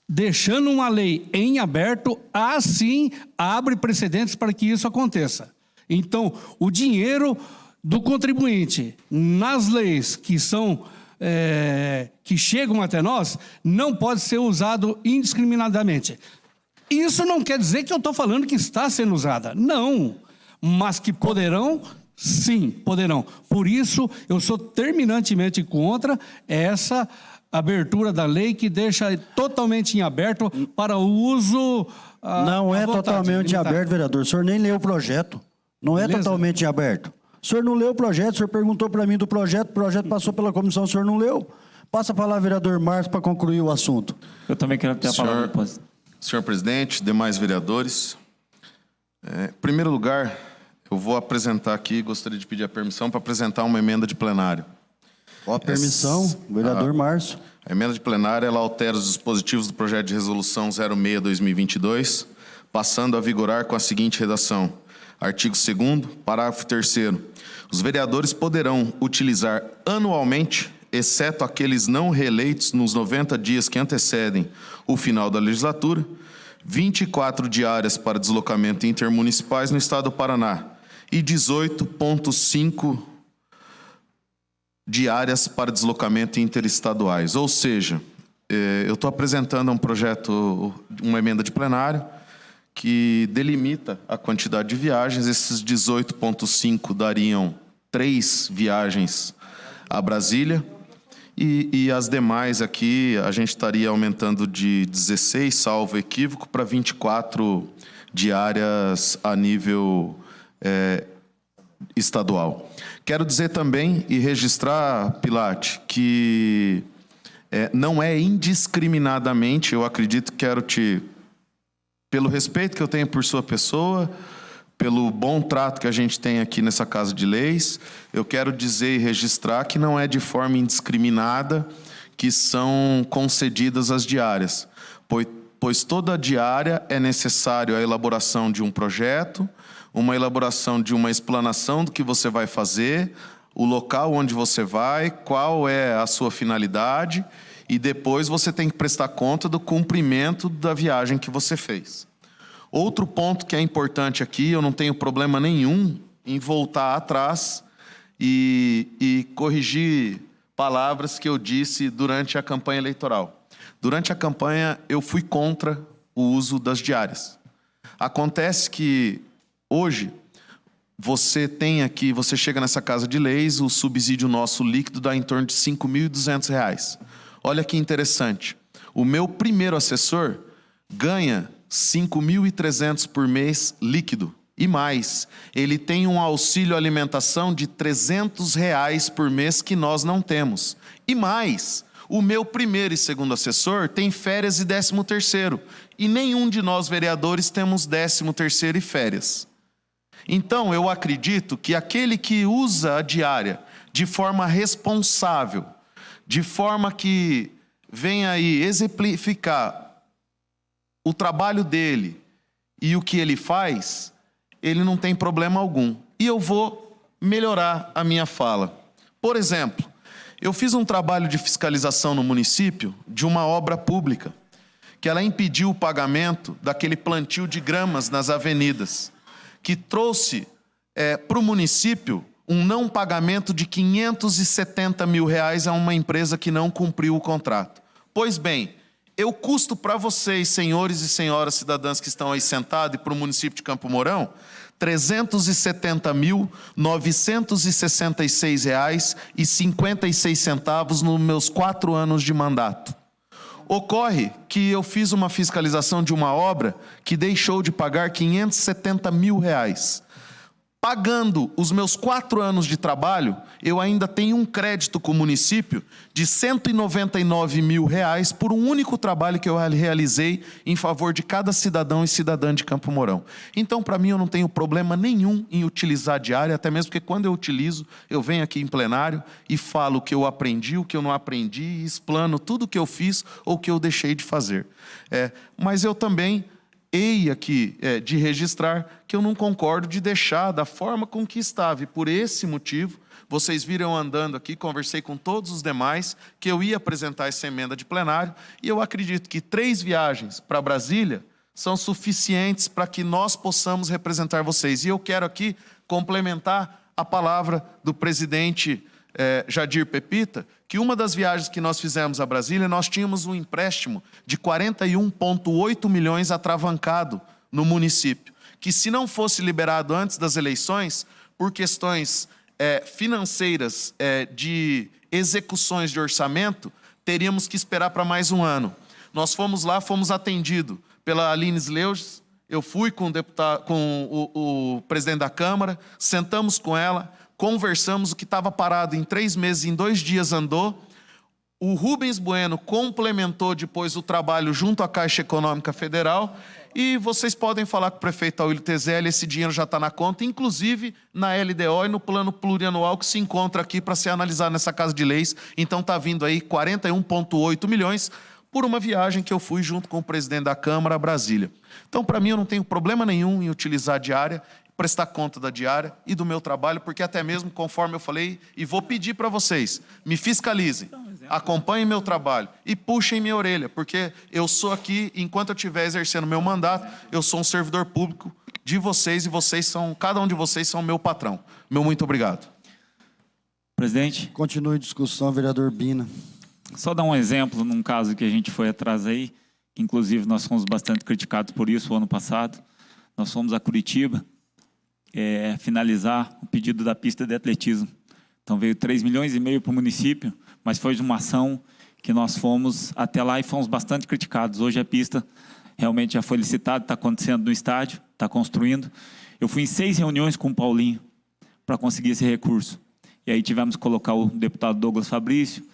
deixando uma lei em aberto, assim abre precedentes para que isso aconteça. Então, o dinheiro do contribuinte nas leis que são que chegam até nós não pode ser usado indiscriminadamente. Isso não quer dizer que eu estou falando que está sendo usada, não, mas que poderão, sim, poderão. Por isso, eu sou terminantemente contra essa abertura da lei que deixa totalmente em aberto para o uso. Não é totalmente aberto, vereador. O senhor nem leu o projeto. Não é totalmente aberto. O senhor não leu o projeto, o senhor perguntou para mim do projeto, o projeto passou pela comissão, o senhor não leu. Passa a palavra, vereador Marcos, para concluir o assunto. Eu também quero ter a palavra depois. Senhor presidente, demais vereadores, em primeiro lugar, eu vou apresentar aqui, gostaria de pedir a permissão para apresentar uma emenda de plenário. Com a permissão, vereador Márcio. A emenda de plenário, ela altera os dispositivos do projeto de resolução 06/2022, passando a vigorar com a seguinte redação. Artigo 2º, parágrafo 3º. Os vereadores poderão utilizar anualmente, exceto aqueles não reeleitos nos 90 dias que antecedem o final da legislatura, 24 diárias para deslocamento intermunicipais no estado do Paraná e 18,5 diárias para deslocamento interestaduais. Ou seja, eu estou apresentando um projeto, uma emenda de plenário, que delimita a quantidade de viagens. Esses 18,5 dariam 3 viagens a Brasília. E as demais aqui, a gente estaria aumentando de 16, salvo equívoco, para 24 diárias a nível estadual. Quero dizer também e registrar, Pilate, que não é indiscriminadamente, eu acredito, pelo respeito que eu tenho por sua pessoa, pelo bom trato que a gente tem aqui nessa Casa de Leis, eu quero dizer e registrar que não é de forma indiscriminada que são concedidas as diárias, pois toda diária é necessário a elaboração de um projeto, uma elaboração de uma explanação do que você vai fazer, o local onde você vai, qual é a sua finalidade, e depois você tem que prestar conta do cumprimento da viagem que você fez. Outro ponto que é importante aqui, eu não tenho problema nenhum em voltar atrás e corrigir palavras que eu disse durante a campanha eleitoral. Durante a campanha, eu fui contra o uso das diárias. Acontece que hoje você chega nessa Casa de Leis, o subsídio nosso líquido dá em torno de R$ 5.200. Olha que interessante. O meu primeiro assessor ganha R$ 5.300 por mês líquido. E mais, ele tem um auxílio alimentação de R$ 300 por mês que nós não temos. E mais, o meu primeiro e segundo assessor tem férias e 13º. E nenhum de nós vereadores temos 13º e férias. Então, eu acredito que aquele que usa a diária de forma responsável, de forma que venha aí exemplificar o trabalho dele e o que ele faz, ele não tem problema algum. E eu vou melhorar a minha fala. Por exemplo, eu fiz um trabalho de fiscalização no município de uma obra pública, que ela impediu o pagamento daquele plantio de gramas nas avenidas, que trouxe para o município um não pagamento de R$ 570 mil a uma empresa que não cumpriu o contrato. Pois bem, eu custo para vocês, senhores e senhoras cidadãs que estão aí sentados, e para o município de Campo Mourão, R$ 370.966,56 nos meus 4 anos de mandato. Ocorre que eu fiz uma fiscalização de uma obra que deixou de pagar R$ 570 mil. Pagando os meus 4 anos de trabalho, eu ainda tenho um crédito com o município de R$ 199 mil por um único trabalho que eu realizei em favor de cada cidadão e cidadã de Campo Mourão. Então, para mim, eu não tenho problema nenhum em utilizar a diária, até mesmo porque quando eu utilizo, eu venho aqui em plenário e falo o que eu aprendi, o que eu não aprendi, e explano tudo o que eu fiz ou o que eu deixei de fazer. Mas eu também hei aqui de registrar que eu não concordo de deixar da forma com que estava. E por esse motivo, vocês viram andando aqui, conversei com todos os demais, que eu ia apresentar essa emenda de plenário, e eu acredito que 3 viagens para Brasília são suficientes para que nós possamos representar vocês. E eu quero aqui complementar a palavra do presidente Jadir Pepita, que uma das viagens que nós fizemos a Brasília, nós tínhamos um empréstimo de 41,8 milhões atravancado no município, que se não fosse liberado antes das eleições, por questões financeiras de execuções de orçamento, teríamos que esperar para mais um ano. Nós fomos lá, fomos atendidos pela Aline Sleuges, eu fui com o presidente da Câmara, sentamos com ela, conversamos, o que estava parado em 3 meses, em 2 dias andou. O Rubens Bueno complementou depois o trabalho junto à Caixa Econômica Federal, e vocês podem falar com o prefeito Aurélio Tezelli, esse dinheiro já está na conta, inclusive na LDO e no plano plurianual que se encontra aqui para ser analisado nessa Casa de Leis. Então está vindo aí 41,8 milhões por uma viagem que eu fui junto com o presidente da Câmara a Brasília. Então, para mim, eu não tenho problema nenhum em utilizar a diária, prestar conta da diária e do meu trabalho, porque até mesmo, conforme eu falei, e vou pedir para vocês, me fiscalizem, acompanhem meu trabalho e puxem minha orelha, porque eu sou aqui, enquanto eu estiver exercendo meu mandato, eu sou um servidor público de vocês, e cada um de vocês são meu patrão. Meu muito obrigado. Presidente. Continue a discussão, vereador Bina. Só dar um exemplo num caso que a gente foi atrás aí, que inclusive nós fomos bastante criticados por isso o ano passado. Nós fomos a Curitiba finalizar o pedido da pista de atletismo. Então veio 3,5 milhões para o município, mas foi uma ação que nós fomos até lá e fomos bastante criticados. Hoje a pista realmente já foi licitada, está acontecendo no estádio, está construindo. Eu fui em 6 reuniões com o Paulinho para conseguir esse recurso. E aí tivemos que colocar o deputado Douglas Fabrício,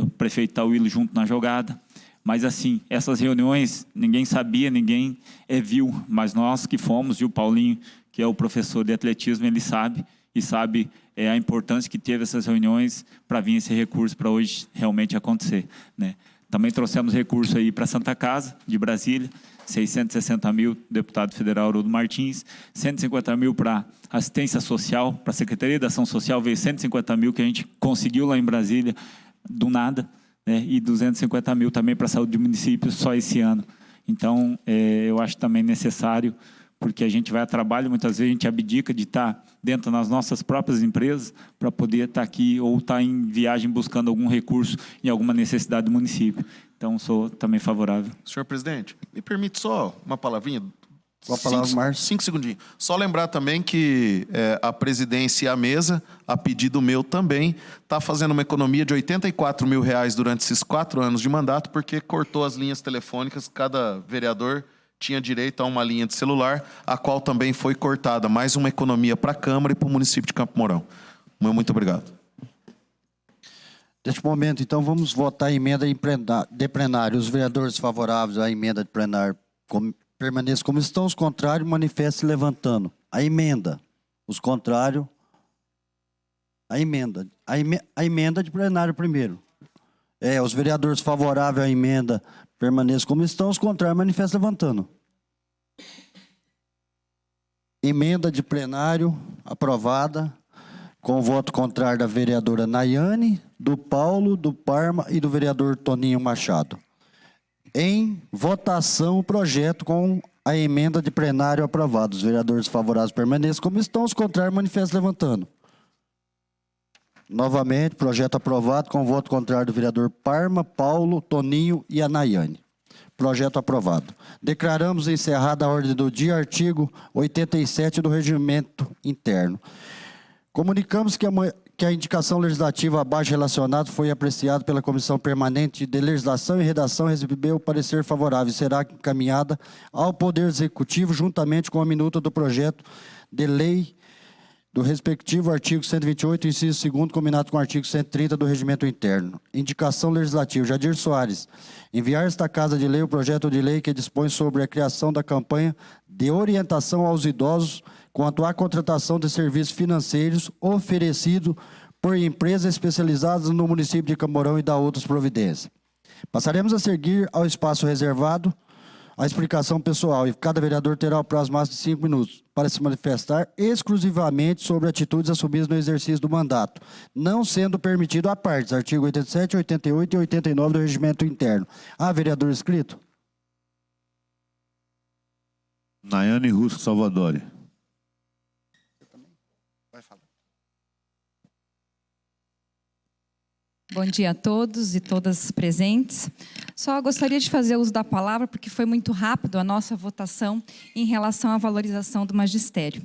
o prefeito Tauílo junto na jogada. Mas assim, essas reuniões ninguém sabia, ninguém viu, mas nós que fomos, e o Paulinho, que é o professor de atletismo, ele sabe, e sabe a importância que teve essas reuniões para vir esse recurso para hoje realmente acontecer, né? Também trouxemos recurso aí para Santa Casa, de Brasília, 660 mil, deputado federal Haroldo Martins, 150 mil para assistência social, para a Secretaria da Ação Social, veio 150 mil que a gente conseguiu lá em Brasília, do nada, né? E 250 mil também para a saúde do município só esse ano. Então, eu acho também necessário, porque a gente vai a trabalho, muitas vezes a gente abdica de estar dentro das nossas próprias empresas para poder estar aqui ou estar em viagem buscando algum recurso em alguma necessidade do município. Então, sou também favorável. Senhor presidente, me permite só uma palavrinha? Com a palavra, Márcio. 5 segundinhos. Só lembrar também que a presidência e a mesa, a pedido meu também, está fazendo uma economia de R$84 mil durante esses 4 anos de mandato, porque cortou as linhas telefônicas, cada vereador tinha direito a uma linha de celular, a qual também foi cortada. Mais uma economia para a Câmara e para o município de Campo Mourão. Muito obrigado. Neste momento, então, vamos votar a emenda de plenário. Os vereadores favoráveis à emenda de plenário permaneçam como estão. Os contrários, manifestem levantando. A emenda. Os contrários, a emenda. A emenda de plenário primeiro. Os vereadores favoráveis à emenda permaneçam como estão. Os contrários, manifestem levantando. Emenda de plenário aprovada, com o voto contrário da vereadora Nayane, do Paulo, do Parma e do vereador Toninho Machado. Em votação, o projeto com a emenda de plenário aprovada. Os vereadores favoráveis permaneçam como estão, os contrários manifestam levantando. Novamente, projeto aprovado com o voto contrário do vereador Parma, Paulo, Toninho e a Nayane. Projeto aprovado. Declaramos encerrada a ordem do dia, artigo 87 do Regimento Interno. Comunicamos que a indicação legislativa abaixo relacionada foi apreciada pela Comissão Permanente de Legislação e Redação, recebeu o parecer favorável e será encaminhada ao Poder Executivo juntamente com a minuta do projeto de lei do respectivo artigo 128, inciso 2º, combinado com o artigo 130 do Regimento Interno. Indicação legislativa. Jadir Soares, enviar esta Casa de Lei o projeto de lei que dispõe sobre a criação da campanha de orientação aos idosos quanto à contratação de serviços financeiros oferecido por empresas especializadas no município de Campo Mourão e da outras providências. Passaremos a seguir ao espaço reservado a explicação pessoal e cada vereador terá o prazo máximo de 5 minutos para se manifestar exclusivamente sobre atitudes assumidas no exercício do mandato, não sendo permitido a partes, artigo 87, 88 e 89 do Regimento Interno. Vereador inscrito? Nayane Rusco Salvadori. Bom dia a todos e todas presentes. Só gostaria de fazer uso da palavra, porque foi muito rápido a nossa votação em relação à valorização do magistério.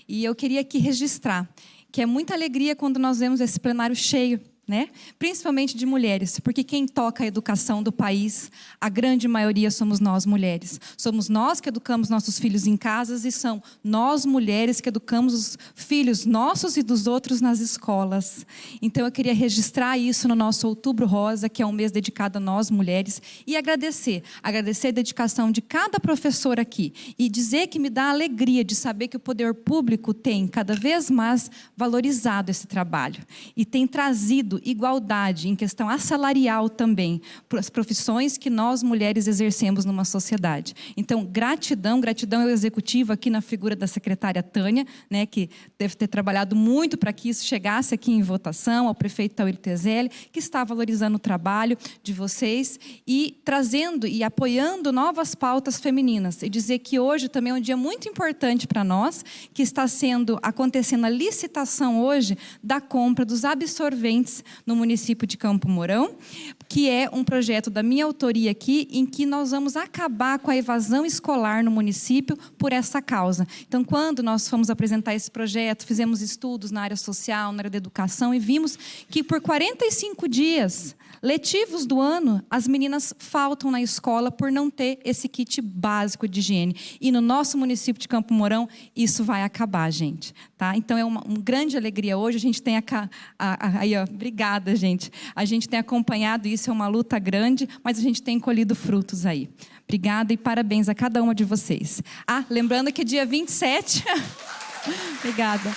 E eu queria aqui registrar que é muita alegria quando nós vemos esse plenário cheio, né? Principalmente de mulheres, porque quem toca a educação do país, a grande maioria somos nós mulheres. Somos nós que educamos nossos filhos em casas e são nós mulheres que educamos os filhos nossos e dos outros nas escolas. Então eu queria registrar isso no nosso Outubro Rosa, que é um mês dedicado a nós mulheres, e agradecer a dedicação de cada professor aqui e dizer que me dá alegria de saber que o poder público tem cada vez mais valorizado esse trabalho e tem trazido igualdade em questão assalarial também para as profissões que nós mulheres exercemos numa sociedade. Então, gratidão ao executivo aqui na figura da secretária Tânia, né, que deve ter trabalhado muito para que isso chegasse aqui em votação, ao prefeito Tauílo Tezelli, que está valorizando o trabalho de vocês e trazendo e apoiando novas pautas femininas. E dizer que hoje também é um dia muito importante para nós, que está acontecendo a licitação hoje da compra dos absorventes no município de Campo Mourão, que é um projeto da minha autoria aqui, em que nós vamos acabar com a evasão escolar no município por essa causa. Então, quando nós fomos apresentar esse projeto, fizemos estudos na área social, na área da educação, e vimos que por 45 dias letivos do ano, as meninas faltam na escola por não ter esse kit básico de higiene. E no nosso município de Campo Mourão, isso vai acabar, gente. Tá? Então, é uma grande alegria hoje. A gente tem aí, ó, obrigada, gente. A gente tem acompanhado isso, é uma luta grande, mas a gente tem colhido frutos aí. Obrigada e parabéns a cada uma de vocês. Ah, lembrando que dia 27... Obrigada.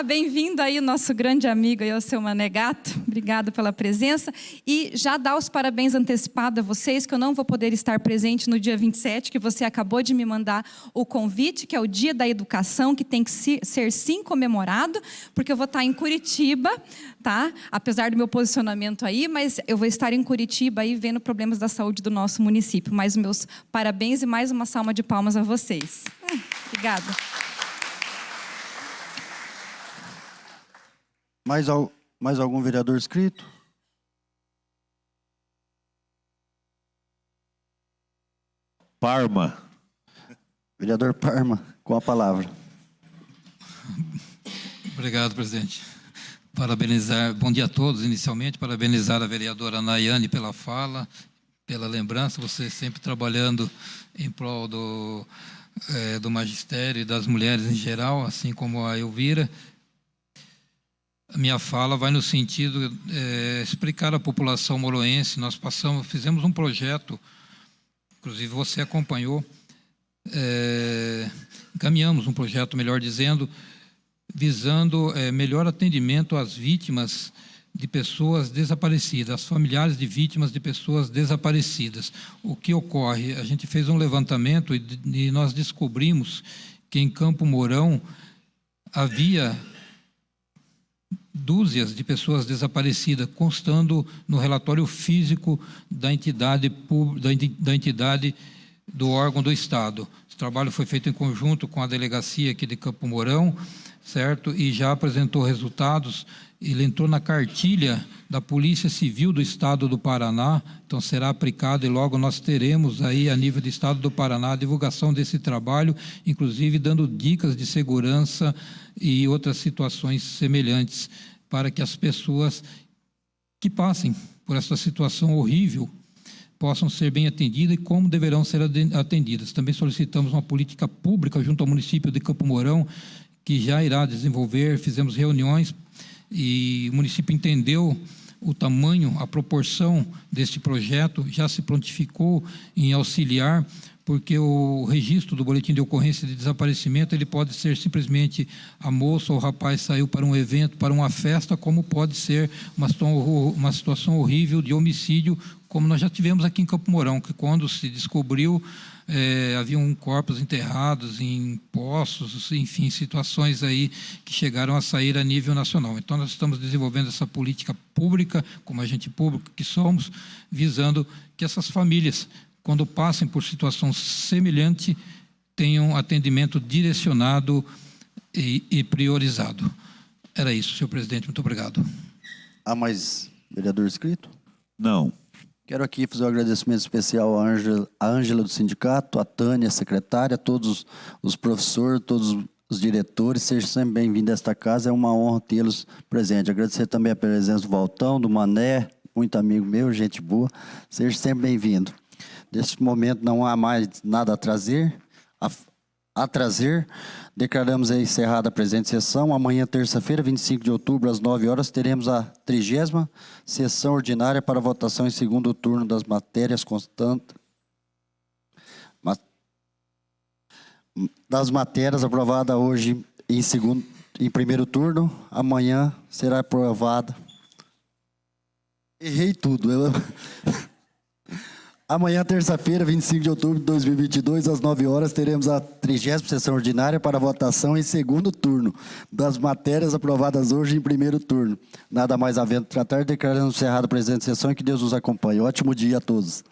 Bem-vindo aí o nosso grande amigo, aí, o seu Mané Gato. Obrigada pela presença. E já dá os parabéns antecipados a vocês, que eu não vou poder estar presente no dia 27, que você acabou de me mandar o convite, que é o Dia da Educação, que tem que ser sim comemorado, porque eu vou estar em Curitiba, tá? Apesar do meu posicionamento aí, mas eu vou estar em Curitiba aí vendo problemas da saúde do nosso município. Mais meus parabéns e mais uma salva de palmas a vocês. Obrigada. Mais algum vereador inscrito? Parma. Vereador Parma, com a palavra. Obrigado, presidente. Parabenizar, bom dia a todos, inicialmente, parabenizar a vereadora Nayane pela fala, pela lembrança, você sempre trabalhando em prol do magistério e das mulheres em geral, assim como a Elvira. A minha fala vai no sentido de explicar à população moroense. Nós fizemos um projeto, inclusive você acompanhou, encaminhamos um projeto, melhor dizendo, visando melhor atendimento às vítimas de pessoas desaparecidas, às familiares de vítimas de pessoas desaparecidas. O que ocorre? A gente fez um levantamento e nós descobrimos que em Campo Mourão havia dúzias de pessoas desaparecidas, constando no relatório físico da entidade do órgão do Estado. Esse trabalho foi feito em conjunto com a delegacia aqui de Campo Mourão, certo? E já apresentou resultados. Ele entrou na cartilha da Polícia Civil do Estado do Paraná, então será aplicado e logo nós teremos aí, a nível do Estado do Paraná, a divulgação desse trabalho, inclusive dando dicas de segurança e outras situações semelhantes para que as pessoas que passem por essa situação horrível possam ser bem atendidas e como deverão ser atendidas. Também solicitamos uma política pública junto ao município de Campo Mourão, que já irá desenvolver, fizemos reuniões e o município entendeu o tamanho, a proporção deste projeto, já se prontificou em auxiliar, porque o registro do boletim de ocorrência de desaparecimento, ele pode ser simplesmente a moça ou o rapaz saiu para um evento, para uma festa, como pode ser uma situação horrível de homicídio, como nós já tivemos aqui em Campo Mourão, que quando se descobriu, haviam corpos enterrados em poços, enfim, situações aí que chegaram a sair a nível nacional. Então, nós estamos desenvolvendo essa política pública, como agente público que somos, visando que essas famílias, quando passem por situação semelhante, tenham atendimento direcionado e priorizado. Era isso, senhor presidente. Muito obrigado. Há mais vereador inscrito? Não. Quero aqui fazer um agradecimento especial à Ângela do sindicato, à Tânia, a secretária, a todos os professores, todos os diretores. Sejam sempre bem-vindos a esta casa, é uma honra tê-los presentes. Agradecer também a presença do Valtão, do Mané, muito amigo meu, gente boa. Seja sempre bem-vindo. Nesse momento não há mais nada a trazer. Declaramos encerrada a presente sessão. Amanhã, terça-feira, 25 de outubro, às 9 horas, teremos a 30ª sessão ordinária para votação em segundo turno das matérias constantes. Das matérias aprovadas hoje em primeiro turno, amanhã será aprovada. Errei tudo. Amanhã, terça-feira, 25 de outubro de 2022, às 9 horas, teremos a 30ª sessão ordinária para votação em segundo turno das matérias aprovadas hoje em primeiro turno. Nada mais havendo tratar, declarando encerrada a presente sessão e que Deus nos acompanhe. Ótimo dia a todos.